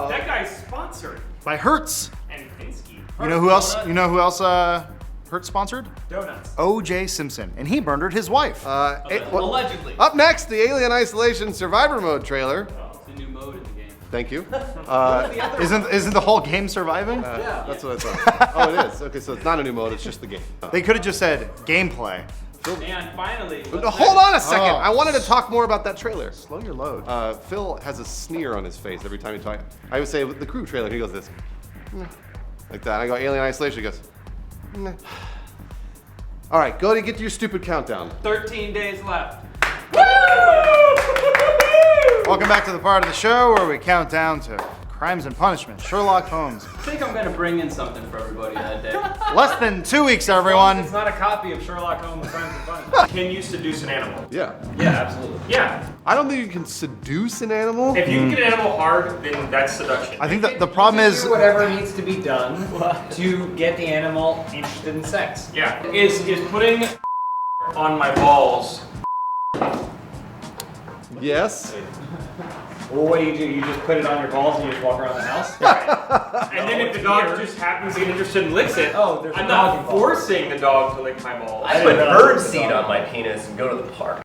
That guy's sponsored. By Hertz. And Finsky. You know who else? You know who else? Hertz sponsored? Donuts. O.J. Simpson, and he murdered his wife. Allegedly. Up next, the Alien Isolation Survivor Mode trailer. It's a new mode in the game. Thank you. Isn't the whole game surviving? Yeah. That's what I thought. Oh, it is. Okay, so it's not a new mode, it's just the game. They could have just said gameplay. And finally. Hold on a second. Oh. I wanted to talk more about that trailer. Slow your load. Phil has a sneer on his face every time he talks. I would say with the Crew trailer, he goes this. Like that. I go Alien Isolation, he goes. All right, go to get to your stupid countdown. 13 days left. Welcome back to the part of the show where we count down to Crimes and Punishment, Sherlock Holmes. I think I'm gonna bring in something for everybody that day. Less than 2 weeks, everyone. It's not a copy of Sherlock Holmes Crimes and Punishment. Can you seduce an animal? Yeah. Yeah, absolutely. Yeah. I don't think you can seduce an animal. If you can get an animal hard, then that's seduction. I think that the problem is Do whatever needs to be done to get the animal interested in sex. Yeah. Is putting on my balls. Yes. Well, what do? You just put it on your balls and you just walk around the house? And then if the dog just happens to get interested and licks it, Oh, there's a I'm dog not involved. forcing the dog to lick my balls. I put bird seed on my penis and go to the park.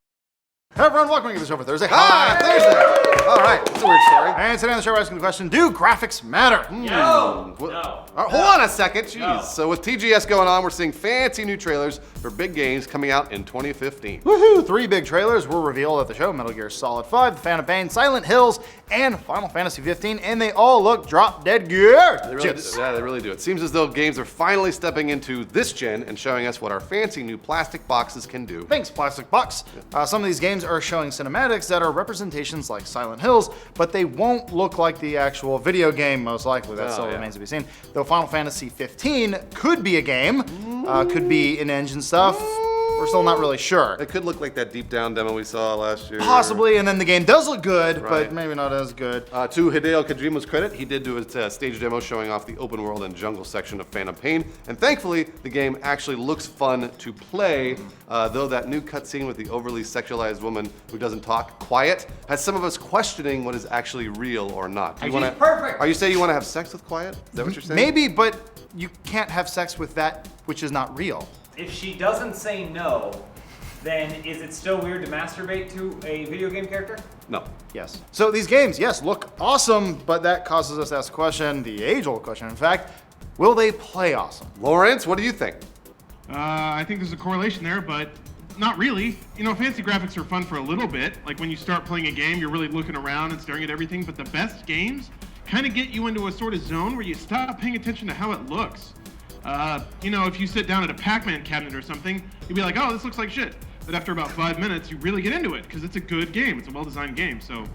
Hey everyone, welcome to the show for Thursday. Hi, Thursday. All right, that's a weird story. And today on the show we're asking the question, do graphics matter? No. What- No. All right, hold on a second. Jeez. No. So with TGS going on, we're seeing fancy new trailers for big games coming out in 2015. Woohoo! 3 big trailers were revealed at the show: Metal Gear Solid 5, The Phantom Pain, Silent Hills, and Final Fantasy 15, and they all look drop dead good. They really do. Yeah, they really do. It seems as though games are finally stepping into this gen and showing us what our fancy new plastic boxes can do. Thanks, Plastic Box. Some of these games are showing cinematics that are representations like Silent Hills, but they won't look like the actual video game, most likely. That still remains to be seen. Though Final Fantasy 15 could be a game, could be in-engine stuff. We're still not really sure. It could look like that Deep Down demo we saw last year. Possibly, and then the game does look good, Right. but maybe not as good. To Hideo Kojima's credit, he did do a stage demo showing off the open world and jungle section of Phantom Pain, and thankfully, the game actually looks fun to play, though that new cutscene with the overly sexualized woman who doesn't talk, Quiet, has some of us questioning what is actually real or not. Do you wanna, perfect. Are you saying you want to have sex with Quiet? Is that what you're saying? Maybe, but you can't have sex with that which is not real. If she doesn't say no, then is it still weird to masturbate to a video game character? No. Yes. So these games, yes, look awesome, but that causes us to ask a question, the age-old question, in fact, will they play awesome? Lawrence, what do you think? I think there's a correlation there, but not really. You know, fancy graphics are fun for a little bit. Like when you start playing a game, you're really looking around and staring at everything, but the best games kind of get you into a sort of zone where you stop paying attention to how it looks. You know, if you sit down at a Pac-Man cabinet or something, you'd be like, oh, this looks like shit. But after about 5 minutes, you really get into it because it's a good game. It's a well-designed game. So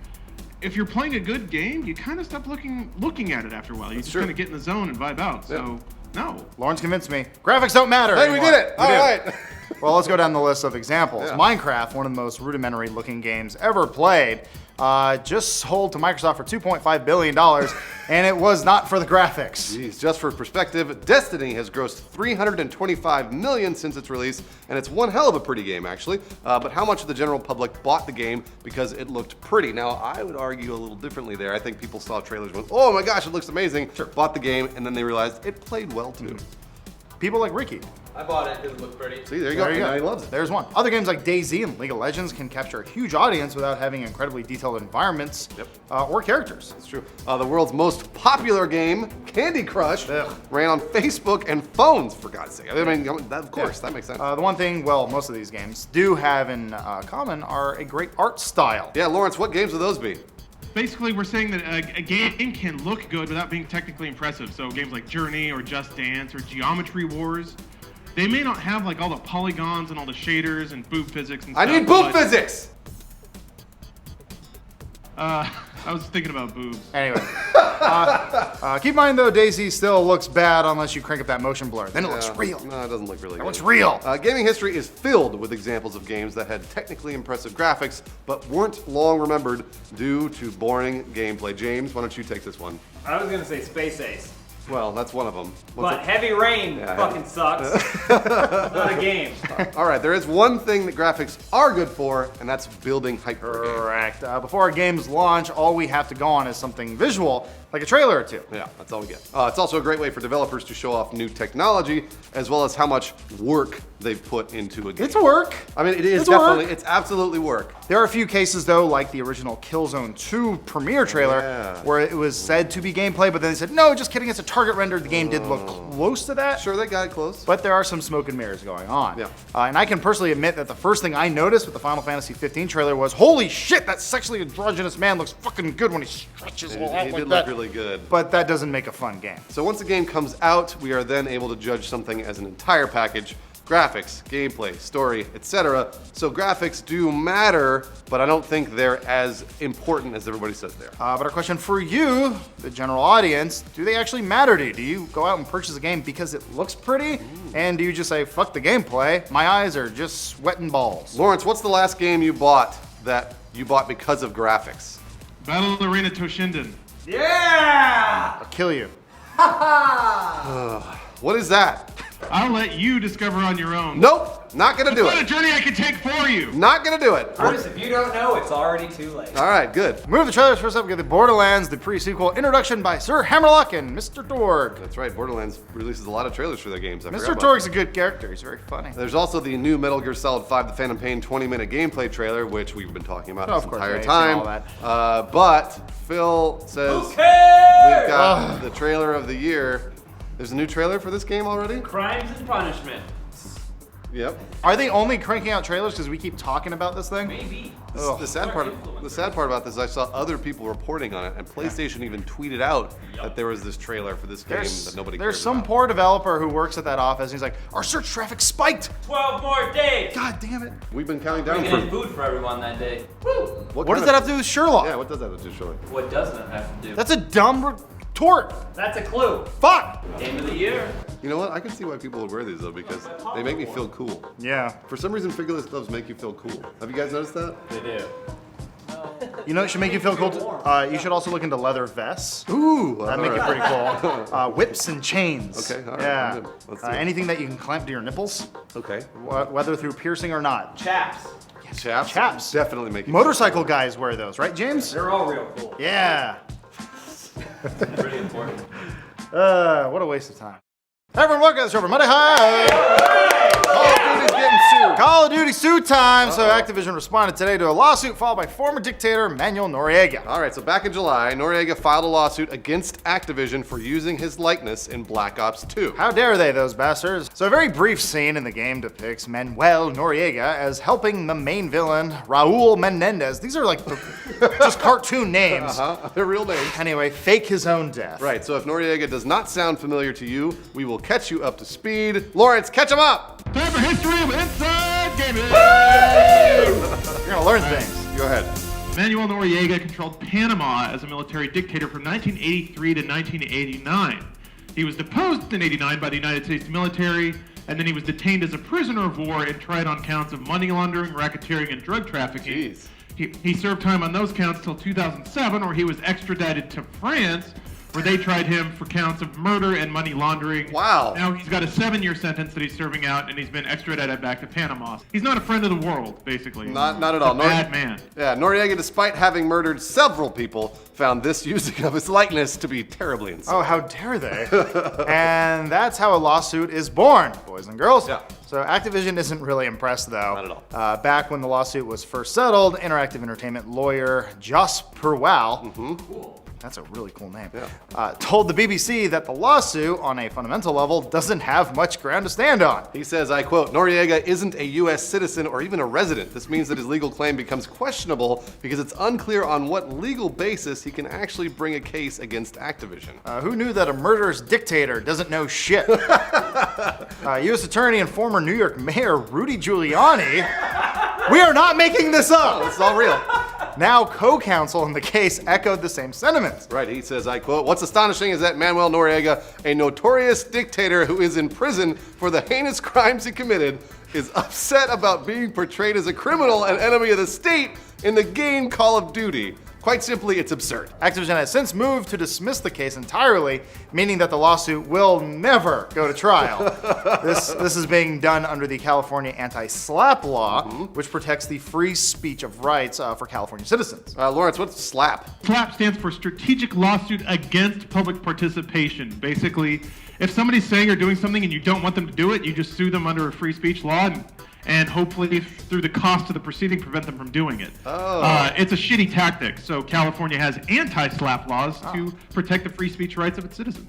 if you're playing a good game, you kind of stop looking at it after a while. You just kind of get in the zone and vibe out. So, no. Lawrence convinced me. Graphics don't matter Hey, we anymore. did it! All right. Well, let's go down the list of examples. Yeah. Minecraft, one of the most rudimentary looking games ever played, just sold to Microsoft for $2.5 billion, and it was not for the graphics. Jeez, just for perspective, Destiny has grossed $325 million since its release, and it's one hell of a pretty game, actually. But how much of the general public bought the game because it looked pretty? Now, I would argue a little differently there. I think people saw trailers and went, oh my gosh, it looks amazing, bought the game, and then they realized it played well too. People like Ricky. I bought it because it looked pretty. See, there you go. There you Now go. he loves it. There's one. Other games like DayZ and League of Legends can capture a huge audience without having incredibly detailed environments or characters. It's true. The world's most popular game, Candy Crush, Ugh. ran on Facebook and phones, for God's sake. I mean, of course, that makes sense. The one thing, well, most of these games do have in common are a great art style. Yeah, Lawrence, what games would those be? Basically, we're saying that a game can look good without being technically impressive. So games like Journey or Just Dance or Geometry Wars, they may not have like all the polygons and all the shaders and boob physics and I stuff. need boob but, physics! I was thinking about boobs. Anyway, keep in mind though, DayZ still looks bad unless you crank up that motion blur. Then it looks real. No, it doesn't look really It good. looks real. Gaming history is filled with examples of games that had technically impressive graphics, but weren't long remembered due to boring gameplay. James, why don't you take this one? I was gonna say Space Ace, Well, that's one of them. but Heavy Rain Yeah, fucking sucks. Not a game. All right, there is one thing that graphics are good for, and that's building hype for a game. Correct. Before our games launch, all we have to go on is something visual, like a trailer or two. Yeah, that's all we get. It's also a great way for developers to show off new technology, as well as how much work they've put into a game. It's work. I mean, it is It's definitely, work. it's absolutely work. There are a few cases though, like the original Killzone 2 premiere trailer, Yeah. where it was said to be gameplay, but then they said, no, just kidding, it's a target render. The game did look close to that. Sure, they got it close. But there are some smoke and mirrors going on. Yeah. And I can personally admit that the first thing I noticed with the Final Fantasy 15 trailer was, holy shit, that sexually androgynous man looks fucking good when he stretches It all out did like look that. really good. But that doesn't make a fun game. So once the game comes out, we are then able to judge something as an entire package. graphics, gameplay, story, etc. So graphics do matter, but I don't think they're as important as everybody says they are. But a question for you, the general audience, do they actually matter to you? Do you go out and purchase a game because it looks pretty? And do you just say, fuck the gameplay, my eyes are just sweating balls? Lawrence, what's the last game you bought that you bought because of graphics? Battle Arena Toshinden. I'll kill you. What is that? I'll let you discover on your own. Nope, not gonna do It's not a it. journey I can take for you. Not gonna do it. Bruce, if you don't know, it's already too late. All right, good. Move the trailers first up. We get the Borderlands, the pre-sequel introduction by Sir Hammerlock and Mr. Dorg. That's right, Borderlands releases a lot of trailers for their games. I forgot Mr. about Dorg's a good character. He's very funny. There's also the new Metal Gear Solid 5 The Phantom Pain 20-minute gameplay trailer, which we've been talking about Oh, this of course, entire yeah, time. you've seen all that. But Phil says Who cares? we've got the trailer of the year. There's a new trailer for this game already? Crimes and punishment. Yep. Are they only cranking out trailers because we keep talking about this thing? Maybe. The sad part about this is I saw other people reporting on it, and PlayStation even tweeted out that there was this trailer for this game that nobody There's cares some about. poor developer who works at that office, and he's like, our search traffic spiked. 12 more days. God damn it. We've been counting down Bringing in for... food for everyone that day. Woo! What kind does of- that have to do with Sherlock? Yeah, what does that have to do, Shirley? What doesn't it have to do? That's a dumb retort. That's a clue. Fuck. Game of the year. You know what? I can see why people would wear these, though, because they make me feel cool. Yeah. For some reason, fingerless gloves make you feel cool. Have you guys noticed that? They do. You know, it should make you feel cool. You should also look into leather vests. Ooh! That make it pretty cool. Whips and chains. Okay, all right, Yeah. I'm good. Let's see it. Anything that you can clamp to your nipples, Okay. whether through piercing or not. Chaps. Chaps? Chaps. Definitely make you Motorcycle guys wear those, right, James? They're all real cool. Yeah. Pretty important. What a waste of time. Hey everyone, welcome to the show for Monday. Hi! Call of Duty's getting sued. Call of Duty suit time. So Activision responded today to a lawsuit filed by former dictator Manuel Noriega. All right, so back in July, Noriega filed a lawsuit against Activision for using his likeness in Black Ops 2. How dare they, those bastards? So a very brief scene in the game depicts Manuel Noriega as helping the main villain, Raul Menendez. These are like just cartoon names. Their real names. Anyway, fake his own death. Right, so if Noriega does not sound familiar to you, we will catch you up to speed. Lawrence, catch him up! Time for history of inside gaming. You're gonna learn things. Go ahead. Manuel Noriega controlled Panama as a military dictator from 1983 to 1989. He was deposed in 89 by the United States military, and then he was detained as a prisoner of war and tried on counts of money laundering, racketeering, and drug trafficking. Jeez. He served time on those counts till 2007, where he was extradited to France, where they tried him for counts of murder and money laundering. Wow. Now he's got a 7-year sentence that he's serving out, and he's been extradited back to Panama. He's not a friend of the world, basically. Not at all. He's a bad man. Yeah, Noriega, despite having murdered several people, found this using of his likeness to be terribly insane. Oh, how dare they? And that's how a lawsuit is born, boys and girls. Yeah. So Activision isn't really impressed, though. Not at all. Back when the lawsuit was first settled, interactive entertainment lawyer Jos Perwal, that's a really cool name, told the BBC that the lawsuit, on a fundamental level, doesn't have much ground to stand on. He says, I quote, Noriega isn't a U.S. citizen or even a resident. This means that his legal claim becomes questionable because it's unclear on what legal basis he can actually bring a case against Activision. Who knew that a murderous dictator doesn't know shit? U.S. Attorney and former New York Mayor Rudy Giuliani, we are not making this up. This is all real. Now co-counsel in the case echoed the same sentiments. Right, he says, I quote, what's astonishing is that Manuel Noriega, a notorious dictator who is in prison for the heinous crimes he committed, is upset about being portrayed as a criminal and enemy of the state in the game Call of Duty. Quite simply, it's absurd. Activision has since moved to dismiss the case entirely, meaning that the lawsuit will never go to trial. This is being done under the California anti-SLAPP law, which protects the free speech of rights for California citizens. Lawrence, what's SLAPP? SLAPP stands for Strategic Lawsuit Against Public Participation. Basically, if somebody's saying or doing something and you don't want them to do it, you just sue them under a free speech law and hopefully through the cost of the proceeding prevent them from doing it. It's a shitty tactic, so California has anti-SLAPP laws to protect the free speech rights of its citizens.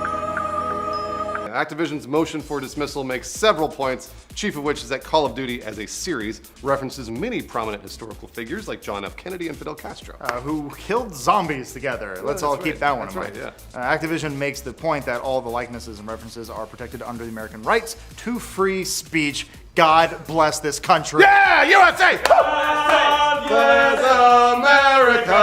Activision's motion for dismissal makes several points, chief of which is that Call of Duty as a series references many prominent historical figures like John F. Kennedy and Fidel Castro. Who killed zombies together. Let's all keep that one in mind. Right, Activision makes the point that all the likenesses and references are protected under the American rights to free speech God bless this country. Yeah, USA! Bless America!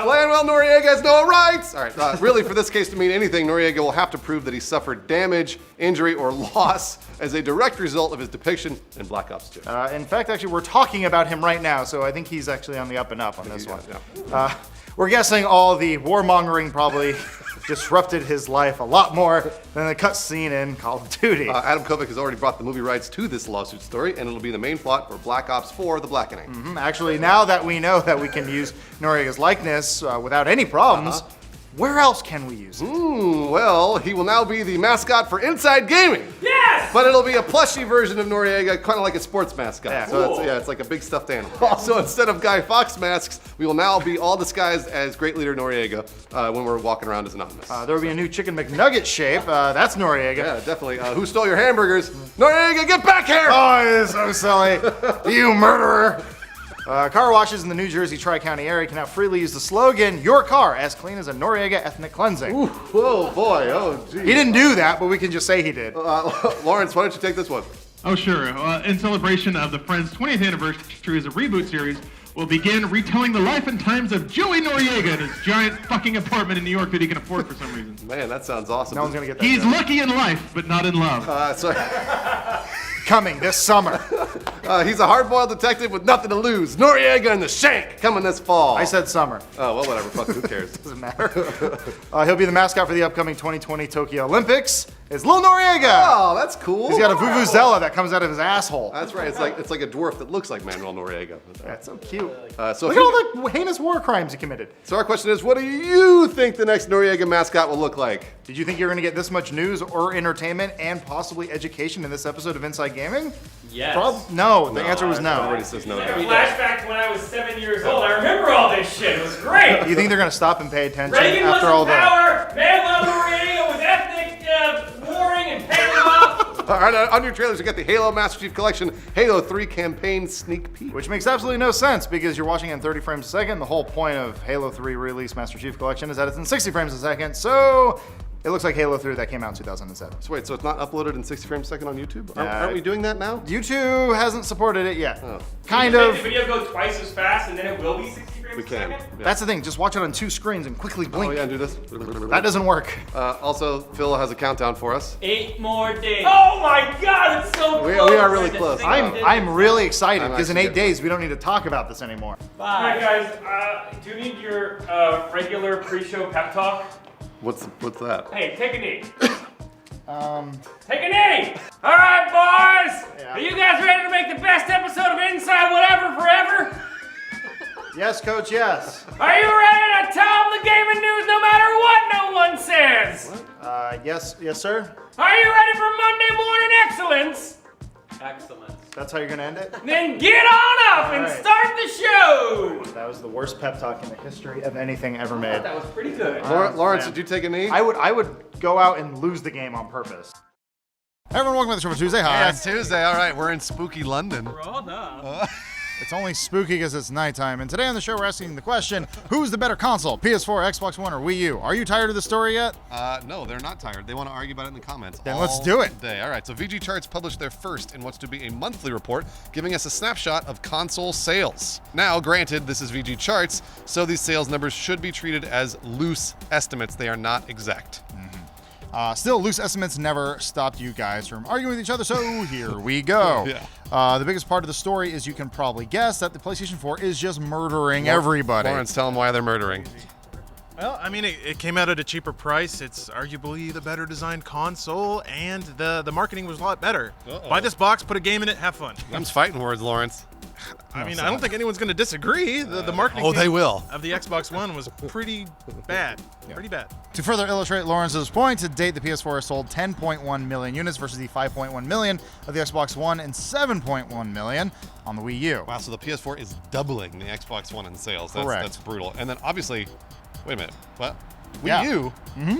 Manuel Noriega has no rights! All right, really, for this case to mean anything, Noriega will have to prove that he suffered damage, injury, or loss as a direct result of his depiction in Black Ops 2. In fact, actually, we're talking about him right now, so I think he's actually on the up and up on this one. Yeah. We're guessing all the warmongering probably disrupted his life a lot more than the cutscene in Call of Duty. Adam Kovic has already brought the movie rights to this lawsuit story, and it'll be the main plot for Black Ops 4: The Blackening. Actually, now that we know that we can use Noriega's likeness without any problems, where else can we use it? Well, he will now be the mascot for Inside Gaming. Yes! But it'll be a plushy version of Noriega, kind of like a sports mascot. Yeah. So it's like a big stuffed animal. So instead of Guy Fawkes masks, we will now be all disguised as Great Leader Noriega when we're walking around as anonymous. There will be a new Chicken McNugget shape. That's Noriega. Yeah, definitely. Who stole your hamburgers? Noriega, get back here! Oh, it is so silly. You murderer. Car washes in the New Jersey Tri-County area can now freely use the slogan, "Your car, as clean as a Noriega ethnic cleansing." Ooh, whoa, boy, oh, geez. He didn't do that, but we can just say he did. Lawrence, why don't you take this one? Oh, sure. In celebration of the Friends' 20th anniversary as a reboot series, we'll begin retelling the life and times of Joey Noriega in his giant fucking apartment in New York that he can afford for some reason. Man, that sounds awesome. No one's going to get that. He's joke. lucky in life, but not in love. Coming this summer. He's a hard-boiled detective with nothing to lose. Noriega and the Shank coming this fall. I said summer. Oh, well, whatever. Fuck, who cares? Doesn't matter. He'll be the mascot for the upcoming 2020 Tokyo Olympics. It's Lil Noriega. Oh, that's cool. He's got a vuvuzela that comes out of his asshole. That's right. It's like a dwarf that looks like Manuel Noriega. That's so cute. So Look at all the heinous war crimes he committed. So our question is, what do you think the next Noriega mascot will look like? Did you think you were going to get this much news or entertainment and possibly education in this episode of Inside Gaming? Yes. No, the answer was Everybody no. says no. Like a flashback to when I was 7 years old. I remember all this shit. It was great. You think they're going to stop and pay attention Reagan was after all in the... power. Manuel Noriega was ethnic warring and paying off. All right, on your trailers, you get the Halo Master Chief Collection Halo 3 campaign sneak peek. Which makes absolutely no sense because you're watching it in 30 frames a second. The whole point of Halo 3 release Master Chief Collection is that it's in 60 frames a second. So it looks like Halo 3 that came out in 2007. So wait, so it's not uploaded in 60 frames a second on YouTube? Aren't we doing that now? YouTube hasn't supported it yet. Oh. Kind Can you of. make the video go twice as fast and then it will be 60 frames We a can. second? Yeah. That's the thing. Just watch it on 2 screens and quickly blink. Oh yeah, do this. That doesn't work. Also, Phil has a countdown for us. 8 more days. Oh my god, it's so We close. are really close. I'm really excited I'm because in actually 8 days we don't need to talk about this anymore. Alright guys, do you need your regular pre-show pep talk? What's that? Hey, take a knee. Take a knee! Alright boys! Yeah. Are you guys ready to make the best episode of Inside Whatever Forever? Yes, Coach, yes. Are you ready to tell them the gaming news no matter what no one says? Yes, sir. Are you ready for Monday morning excellence? Excellent. That's how you're going to end it? Then get on up and Alright. start the show! That was the worst pep talk in the history of anything ever made. That was pretty good. Lawrence, man. did you take a knee? I would go out and lose the game on purpose. Hey everyone, welcome to the show for Tuesday. Hi. Yeah, it's Tuesday. All right, we're in spooky London. It's only spooky because it's nighttime, and today on the show we're asking the question, who's the better console, PS4, Xbox One, or Wii U? Are you tired of the story yet? No, they're not tired. They want to argue about it in the comments. Then let's do it. Day. All right, so VG Charts published their first in what's to be a monthly report, giving us a snapshot of console sales. Now, granted, this is VG Charts, so these sales numbers should be treated as loose estimates. They are not exact. Still, loose estimates never stopped you guys from arguing with each other, so here we go. Yeah. The biggest part of the story is you can probably guess that the PlayStation 4 is just murdering everybody. Lawrence, tell them why they're murdering. Well, I mean, it came out at a cheaper price. It's arguably the better designed console, and the marketing was a lot better. Buy this box, put a game in it, have fun. Them's fighting words, Lawrence. I mean, I don't think anyone's going to disagree. The marketing Oh, they team will. of the Xbox One was pretty bad. Pretty bad. To further illustrate Lawrence's point, to date the PS4 has sold 10.1 million units versus the 5.1 million of the Xbox One and 7.1 million on the Wii U. Wow, so the PS4 is doubling the Xbox One in sales. Correct. That's brutal. And then obviously, wait a minute, what? Wii Yeah. U?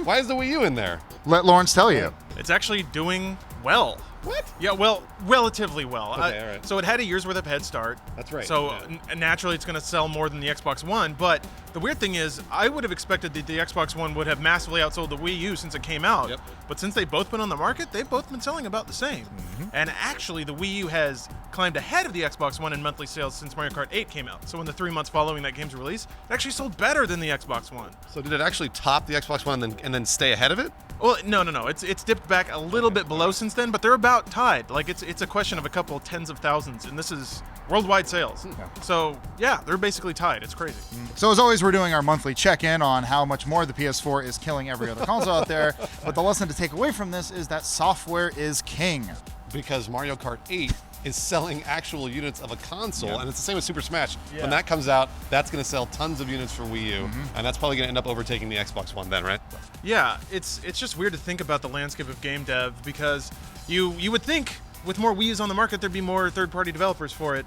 Why is the Wii U in there? Let Lawrence tell you. It's actually doing well. What? Yeah, well, relatively well. Okay, all right. So it had a year's worth of head start. That's right, So yeah. naturally, it's going to sell more than the Xbox One. But the weird thing is, I would have expected that the Xbox One would have massively outsold the Wii U since it came out. Yep. But since they've both been on the market, they've both been selling about the same. And actually, the Wii U has climbed ahead of the Xbox One in monthly sales since Mario Kart 8 came out. So in the 3 months following that game's release, it actually sold better than the Xbox One. So did it actually top the Xbox One and then stay ahead of it? Well, no. It's dipped back a little bit below since then, but they're about tied. Like it's a question of a couple tens of thousands, and this is worldwide sales. So yeah, they're basically tied. It's crazy. So as always, we're doing our monthly check-in on how much more the PS4 is killing every other console out there. But the lesson to take away from this is that software is king. Because Mario Kart 8 is selling actual units of a console, and it's the same with Super Smash. When that comes out, that's going to sell tons of units for Wii U, and that's probably going to end up overtaking the Xbox One then, right? Yeah, it's just weird to think about the landscape of game dev because you would think with more Wii U's on the market there'd be more third-party developers for it.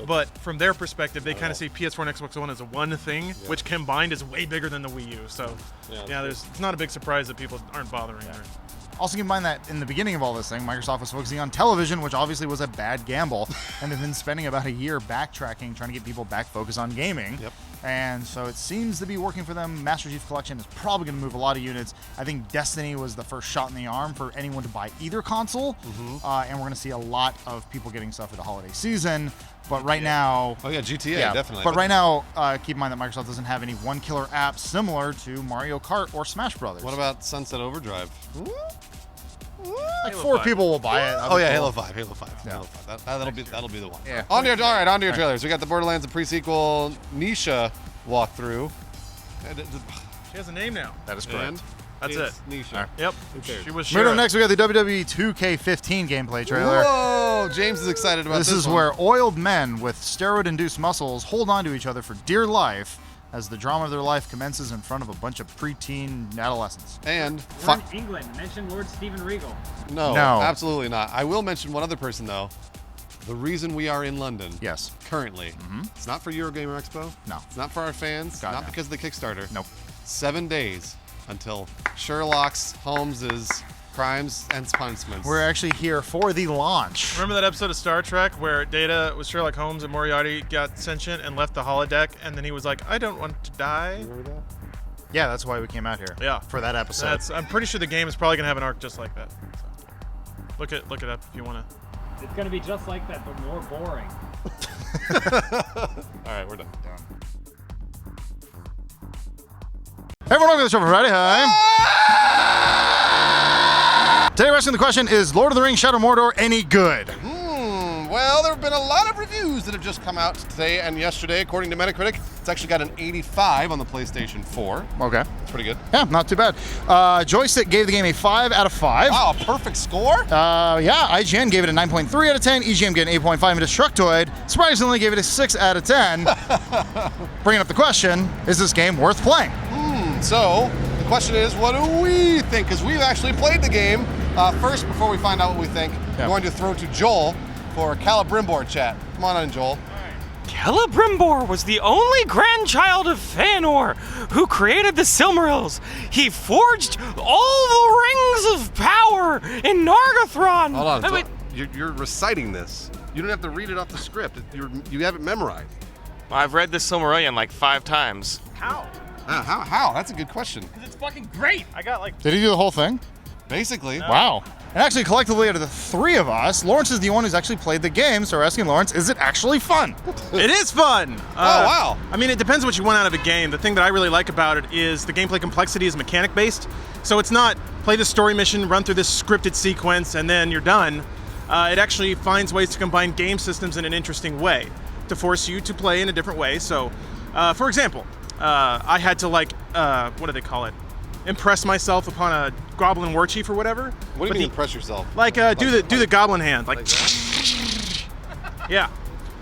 But from their perspective, they kind of see PS4 and Xbox One as one thing, which combined is way bigger than the Wii U. So it's not a big surprise that people aren't bothering there. Also keep in mind that in the beginning of all this thing, Microsoft was focusing on television, which obviously was a bad gamble, and they've been spending about a year backtracking, trying to get people back focused on gaming. Yep. And so it seems to be working for them. Master Chief Collection is probably going to move a lot of units. I think Destiny was the first shot in the arm for anyone to buy either console, and we're going to see a lot of people getting stuff for the holiday season. But right now... Oh yeah, GTA, definitely. But right now, keep in mind that Microsoft doesn't have any one-killer app similar to Mario Kart or Smash Brothers. What about Sunset Overdrive? Like 4 people will buy it. Oh yeah, Halo 5. Halo 5. That'll be the one. Yeah. On to your trailers. We got the Borderlands, the pre-sequel Nisha walkthrough. She has a name now. That is correct. And That's it's it. Nisha. Yep. cares? She was Moving sure. up next, we got the WWE 2K15 gameplay trailer. Whoa! James is excited about this. This is one. where oiled men with steroid-induced muscles hold on to each other for dear life as the drama of their life commences in front of a bunch of preteen adolescents. And We're in England. Mention Lord Steven Regal. no, No. absolutely not. I will mention one other person though. The reason we are in London Yes. currently, it's not for Eurogamer Expo. No. It's not for our fans. God, not no. because of the Kickstarter. Nope. 7 days until Sherlock's Holmes's Crimes and Punishments. We're actually here for the launch. Remember that episode of Star Trek where Data was Sherlock Holmes and Moriarty got sentient and left the holodeck, and then he was like, I don't want to die? Remember that? Yeah, that's why we came out here. Yeah. For that episode. I'm pretty sure the game is probably going to have an arc just like that. So, look it up if you want to. It's going to be just like that, but more boring. All right, we're done. Hey everyone, welcome to the show for Friday. Hi. Today we're asking the question, is Lord of the Rings Shadow of Mordor any good? Well, there have been a lot of reviews that have just come out today and yesterday. According to Metacritic, it's actually got an 85 on the PlayStation 4. Okay. It's pretty good. Yeah, not too bad. Joystick gave the game a 5 out of 5. Wow, a perfect score? Yeah, IGN gave it a 9.3 out of 10. EGM gave it an 8.5, and Destructoid surprisingly gave it a 6 out of 10. Bringing up the question, is this game worth playing? So, the question is, what do we think? Because we've actually played the game. First, before we find out what we think, we're going to throw to Joel for Celebrimbor chat. Come on in, Joel. Celebrimbor was the only grandchild of Fëanor who created the Silmarils. He forged all the rings of power in Nargothrond. Hold on. I mean, You're reciting this. You don't have to read it off the script. You have it memorized. I've read the Silmarillion like 5 times. How? How? That's a good question. Because it's fucking great. I got like Did he do the whole thing? Basically. Wow. And actually, collectively, out of the 3 of us, Lawrence is the one who's actually played the game, so we're asking Lawrence, is it actually fun? It is fun. Wow. I mean, it depends what you want out of a game. The thing that I really like about it is the gameplay complexity is mechanic based. So it's not play the story mission, run through this scripted sequence, and then you're done. It actually finds ways to combine game systems in an interesting way to force you to play in a different way. So, for example, I had to what do they call it? Impress myself upon a goblin war chief or whatever. What do you mean impress yourself? Like do the goblin hand, like yeah.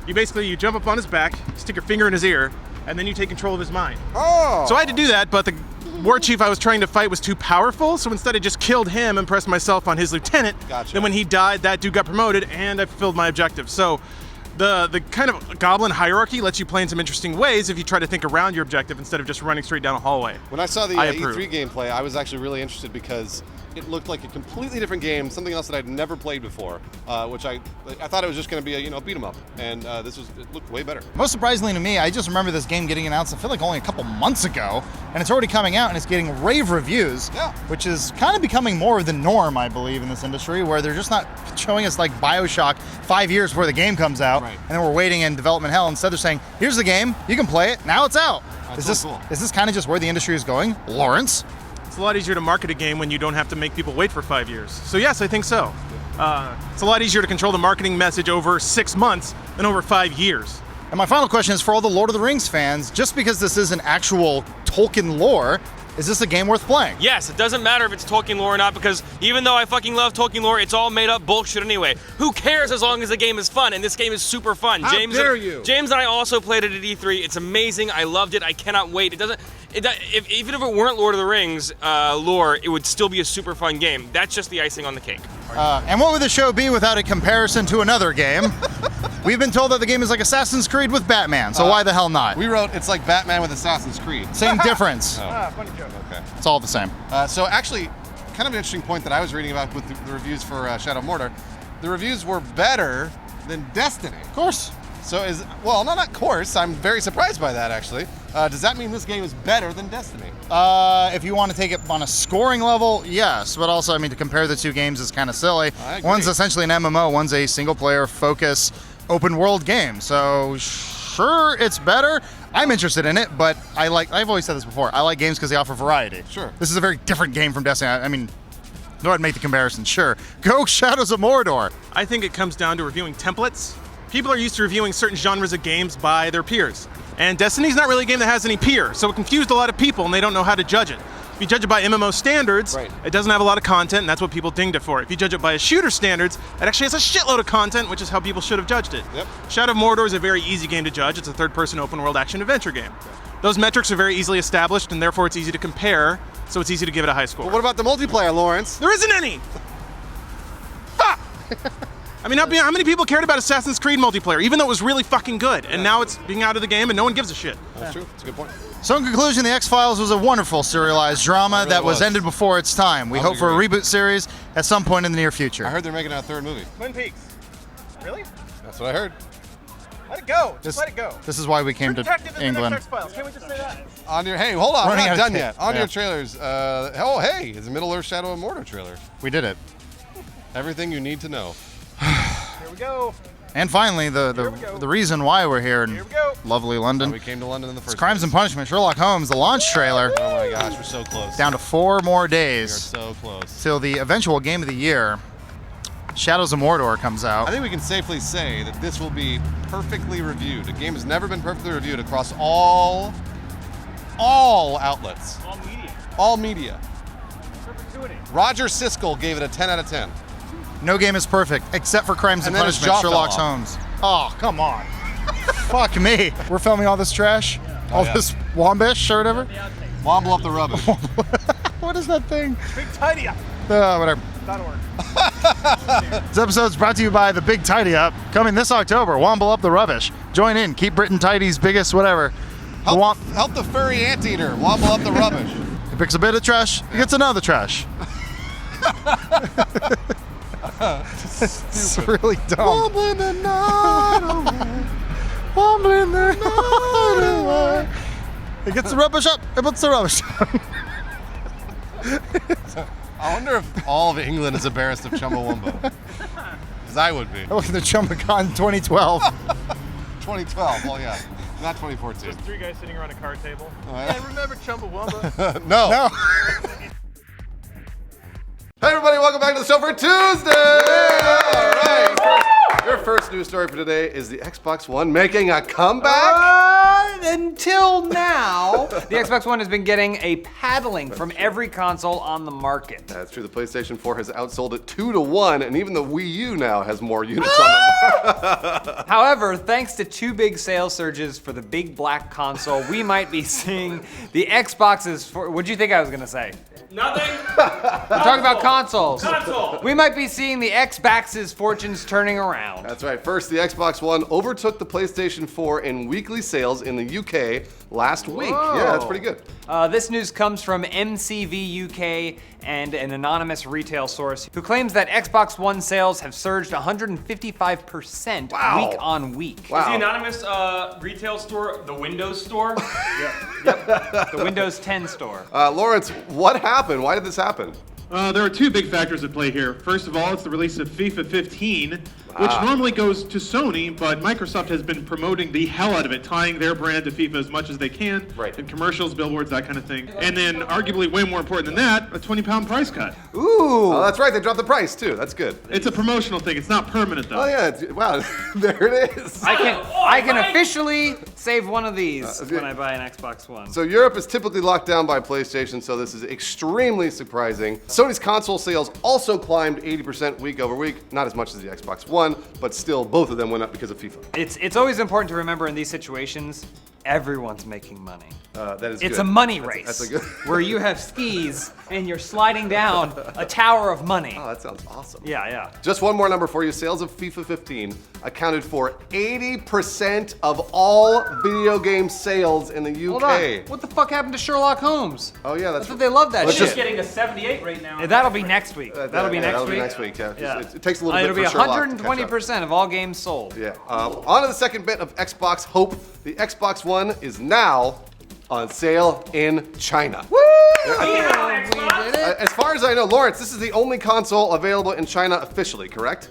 You jump up on his back, stick your finger in his ear, and then you take control of his mind. Oh. So I had to do that, but the war chief I was trying to fight was too powerful, so instead I just killed him, impressed myself on his lieutenant. Gotcha. Then when he died, that dude got promoted, and I fulfilled my objective. So the kind of goblin hierarchy lets you play in some interesting ways if you try to think around your objective instead of just running straight down a hallway. When I saw the I approve. E3 gameplay, I was actually really interested because it looked like a completely different game, something else that I'd never played before, which I thought it was just going to be a beat 'em up, and it looked way better. Most surprisingly to me, I just remember this game getting announced, I feel like only a couple months ago, and it's already coming out and it's getting rave reviews, which is kind of becoming more of the norm, I believe, in this industry, where they're just not showing us like BioShock 5 years before the game comes out, and then we're waiting in development hell. Instead, they're saying, here's the game, you can play it, now it's out. Is this kind of just where the industry is going, Lawrence? It's a lot easier to market a game when you don't have to make people wait for 5 years. So yes, I think so. It's a lot easier to control the marketing message over 6 months than over 5 years. And my final question is for all the Lord of the Rings fans, just because this is an actual Tolkien lore, is this a game worth playing? Yes, it doesn't matter if it's Tolkien lore or not, because even though I fucking love Tolkien lore, it's all made up bullshit anyway. Who cares as long as the game is fun? And this game is super fun. How dare you? James and I also played it at E3. It's amazing. I loved it. I cannot wait. Even if it weren't Lord of the Rings lore, it would still be a super fun game. That's just the icing on the cake. And what would the show be without a comparison to another game? We've been told that the game is like Assassin's Creed with Batman, so why the hell not? We wrote it's like Batman with Assassin's Creed. Same difference. Funny joke. Okay. It's all the same. So actually, kind of an interesting point that I was reading about with the reviews for Shadow of Mordor. The reviews were better than Destiny. Of course. So well, not of course. I'm very surprised by that actually. Does that mean this game is better than Destiny? If you want to take it on a scoring level, yes. But also, I mean, to compare the two games is kind of silly. I agree. One's essentially an MMO. One's a single-player focus, open-world game. So sure, it's better. I'm interested in it, but I've always said this before. I like games because they offer variety. Sure. This is a very different game from Destiny. I mean, go ahead and make the comparison. Sure. Go Shadows of Mordor. I think it comes down to reviewing templates. People are used to reviewing certain genres of games by their peers. And Destiny's not really a game that has any peer, so it confused a lot of people and they don't know how to judge it. If you judge it by MMO standards, it doesn't have a lot of content, and that's what people dinged it for. If you judge it by shooter standards, it actually has a shitload of content, which is how people should have judged it. Yep. Shadow of Mordor is a very easy game to judge. It's a third-person open-world action-adventure game. Those metrics are very easily established, and therefore it's easy to compare, so it's easy to give it a high score. But what about the multiplayer, Lawrence? There isn't any! Fuck! I mean, how many people cared about Assassin's Creed multiplayer, even though it was really fucking good, and now it's being out of the game and no one gives a shit. That's true. That's a good point. So in conclusion, The X-Files was a wonderful serialized drama that was ended before its time. We hope for a reboot series at some point in the near future. I heard they're making a third movie. Twin Peaks. Really? That's what I heard. Let it go. Just let it go. This is why we came to England. X-Files. Can't we just say that? Hey, hold on. We're Running not out of done tape. yet. On Yeah. your trailers. Hey, it's a Middle-earth Shadow of Mordor trailer. We did it. Everything you need to know. Here we go. And finally, the reason why we're here in lovely London. We came to London in the first Crimes and Punishment, Sherlock Holmes, the launch trailer. Oh my gosh, we're so close. Down to 4 more We days. are so close. Till the eventual game of the year, Shadows of Mordor, comes out. I think we can safely say that this will be perfectly reviewed. The game has never been perfectly reviewed across all outlets. All media. All media. Perpetuity. Roger Siskel gave it a 10 out of 10. No game is perfect, except for Crimes and And then his Punishment, jaw fell Sherlock off. Holmes. Oh, come on. Fuck me. We're filming all this trash? All this wombish or whatever? Womble up the rubbish. What is that thing? Big tidy up. Whatever. .org. This episode's brought to you by The Big Tidy Up. Coming this October, Womble Up the Rubbish. Join in, keep Britain Tidy's biggest whatever. Help the furry anteater womble up the rubbish. He picks a bit of trash, he gets another trash. It's really dumb. Wobbling the night away. Wobbling the night away. He gets the rubbish up, he puts the rubbish down. I wonder if all of England is embarrassed of Chumbawamba. Because I would be. I look at the ChumbaCon 2012. 2012, well yeah. Not 2014. Just 3 guys sitting around a card table. Oh, yeah. Yeah, remember Chumbawamba? No. No. Hey everybody, welcome back to the show for Tuesday! All right. Your first news story for today is the Xbox One making a comeback? Until now, the Xbox One has been getting a paddling from every console on the market. That's true. The PlayStation 4 has outsold it 2-1, and even the Wii U now has more units on the However, thanks to 2 big sales surges for the big black console, we might be seeing the Xboxes. What'd you think I was gonna say? Nothing. We're talking about consoles. Console. We might be seeing the Xbox's fortunes turning around. That's right. First, the Xbox One overtook the PlayStation 4 in weekly sales in the UK last week. Whoa. Yeah, that's pretty good. This news comes from MCV UK, and an anonymous retail source who claims that Xbox One sales have surged 155% Wow. week on week. Is the anonymous retail store the Windows store? The Windows 10 store. Lawrence, what happened? Why did this happen? There are two big factors at play here. First of all, it's the release of FIFA 15, which normally goes to Sony, but Microsoft has been promoting the hell out of it, tying their brand to FIFA as much as they can, in commercials, billboards, that kind of thing. And then, arguably way more important than that, a 20-pound price cut. Ooh! Oh, that's right. They dropped the price too. That's good. It's a promotional thing. It's not permanent, though. Oh yeah. Wow. There it is. I can officially save one of these when I buy an Xbox One. So Europe is typically locked down by PlayStation, so this is extremely surprising. Sony's console sales also climbed 80% week over week, not as much as the Xbox One, but still both of them went up because of FIFA. It's always important to remember in these situations, everyone's making money. That is It's good. a money race That's a good. where you have skis and you're sliding down a tower of money. Oh, that sounds awesome. Yeah. Just one more number for you. Sales of FIFA 15 accounted for 80% of all video game sales in the UK. Hold on. What the fuck happened to Sherlock Holmes? Oh yeah, I that's thought they loved that Let's shit. just Getting a 78 right now. That'll be next week. That'll be next week. next week. Yeah. Yeah. It takes a little It'll bit be for Sherlock to catch up. 120% of all games sold. Yeah. On to the second bit of Xbox hope. The Xbox One is now on sale in China. Woo! Yeah, We did it. As far as I know, Lawrence, this is the only console available in China officially, correct?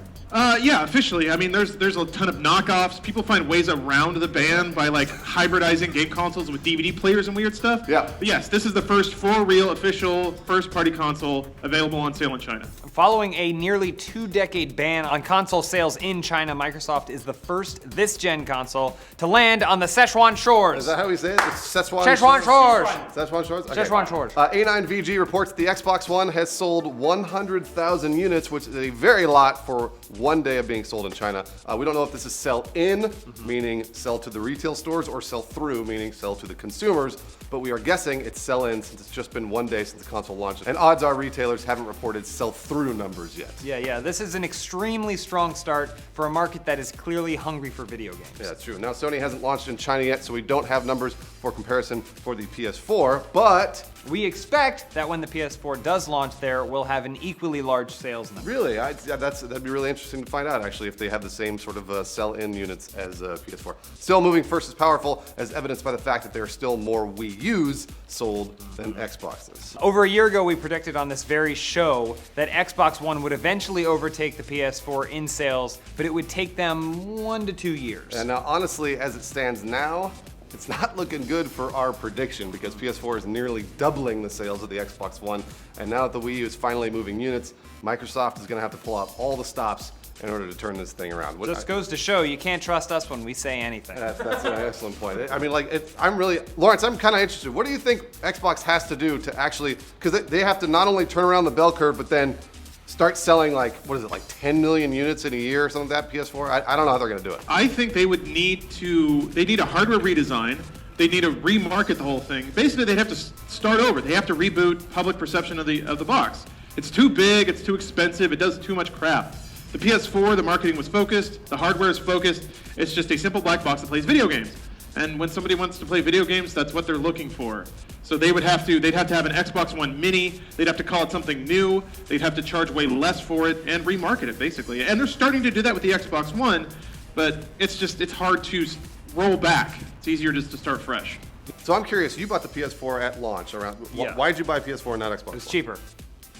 Yeah, officially. I mean, there's a ton of knockoffs. People find ways around the ban by like hybridizing game consoles with DVD players and weird stuff. Yeah. But yes, this is the first for real official first-party console available on sale in China. Following a nearly 2-decade ban on console sales in China, Microsoft is the first this-gen console to land on the Szechuan shores. Is that how we say it? It's Szechuan Szechuan shores. Szechuan Shores? Okay. Szechuan shores. A9VG reports the Xbox One has sold 100,000 units, which is a very lot for one day of being sold in China. We don't know if this is sell-in, meaning sell to the retail stores, or sell-through, meaning sell to the consumers, but we are guessing it's sell-in since it's just been one day since the console launched. And odds are retailers haven't reported sell-through numbers yet. Yeah. This is an extremely strong start for a market that is clearly hungry for video games. Yeah, that's true. Now, Sony hasn't launched in China yet, so we don't have numbers for comparison for the PS4, but We expect that when the PS4 does launch there, we'll have an equally large sales number. really, that'd be really interesting to find out, actually, if they have the same sort of sell-in units as PS4. Still moving first is powerful, as evidenced by the fact that there are still more Wii U's sold than Xboxes. Over a year ago, we predicted on this very show that Xbox One would eventually overtake the PS4 in sales, but it would take them 1 to 2 years. And now, honestly, as it stands now, it's not looking good for our prediction because PS4 is nearly doubling the sales of the Xbox One. And now that the Wii U is finally moving units, Microsoft is going to have to pull out all the stops in order to turn this thing around. Just goes to show you can't trust us when we say anything. That's an excellent point. I mean, Lawrence, I'm kind of interested. What do you think Xbox has to do to actually, because they have to not only turn around the bell curve, but then start selling like 10 million units in a year or something like that, PS4? I don't know how they're going to do it. I think they would need a hardware redesign. They need to remarket the whole thing. Basically, they'd have to start over. They have to reboot public perception of the box. It's too big, it's too expensive, it does too much crap. The PS4, the marketing was focused, the hardware is focused. It's just a simple black box that plays video games. And when somebody wants to play video games, that's what they're looking for. So they'd have to have an Xbox One Mini, they'd have to call it something new, they'd have to charge way less for it and remarket it basically. And they're starting to do that with the Xbox One, but it's hard to roll back. It's easier just to start fresh. So I'm curious, you bought the PS4 at launch. Yeah. Why did you buy PS4 and not Xbox? It's cheaper.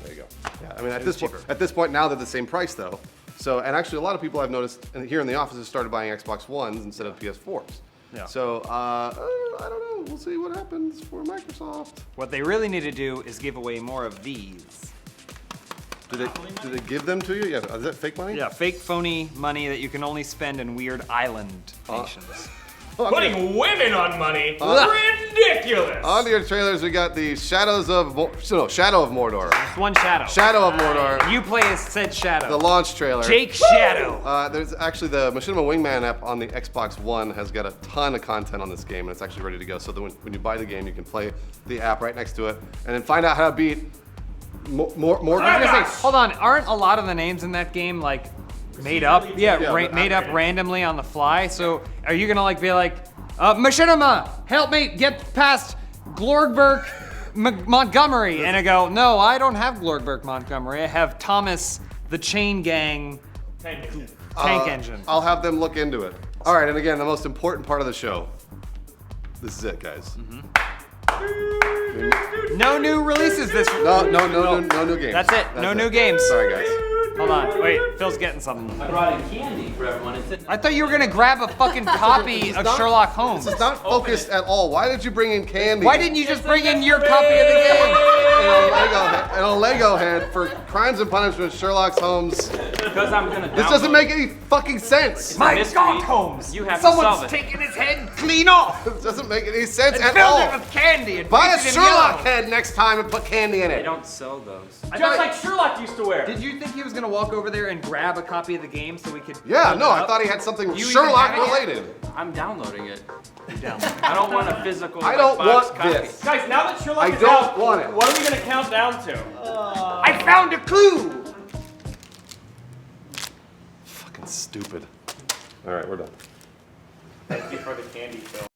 There you go. Yeah, I mean, at this point now they're the same price though. So, and actually a lot of people I've noticed here in the office have started buying Xbox Ones instead of PS4s. Yeah. So, I don't know. We'll see what happens for Microsoft. What they really need to do is give away more of these. Do they give them to you? Yeah. Is that fake money? Yeah, fake phony money that you can only spend in weird island nations. Putting women on money? Ridiculous! On to your trailers, we got the Shadow of Mordor. Just one shadow. Shadow of Mordor. You play as said shadow. The launch trailer. Jake Shadow. There's actually the Machinima Wingman app on the Xbox One has got a ton of content on this game, and it's actually ready to go. So that when you buy the game, you can play the app right next to it, and then find out how to beat Mordor. I was gonna say, hold on, aren't a lot of the names in that game like made up? Made up randomly on the fly. So are you gonna be like, Machinima, help me get past Glorgberg Montgomery, and I go, no, I don't have Glorberg Montgomery. I have Thomas the Chain Gang Tank Engine. I'll have them look into it. All right, and again, the most important part of the show. This is it, guys. No new releases this week. No new games. That's it. No new games. Sorry, guys. Hold on. Wait, Phil's getting something. I brought in candy for everyone. I thought you were gonna grab a fuking copy of Sherlock Holmes. This is not focused at all. Why did you bring in candy? Why didn't you just bring in your copy of the game? And a Lego head for Crimes and Punishment, Sherlock Holmes. Because I'm gonna. This doesn't make any fucking sense. My mystery. God, Holmes! You have to Someone's solve it. taken his head clean off This doesn't make any sense and at filled all. it with candy and Buy a painted him Sherlock yellow. head next time and put candy in They it. don't sell those. Just like Sherlock used to wear. Did you think he was gonna walk over there and grab a copy of the game so we could? Yeah, build no, it I up? thought he had something You even Sherlock have it yet? related. I'm downloading it. Down. I don't want a physical. I don't box want copy. this. Guys, now that Sherlock I is don't out, want it. what are we gonna count down to? I found a clue. Fucking stupid. All right, we're done. Thank you for the candy, Phil.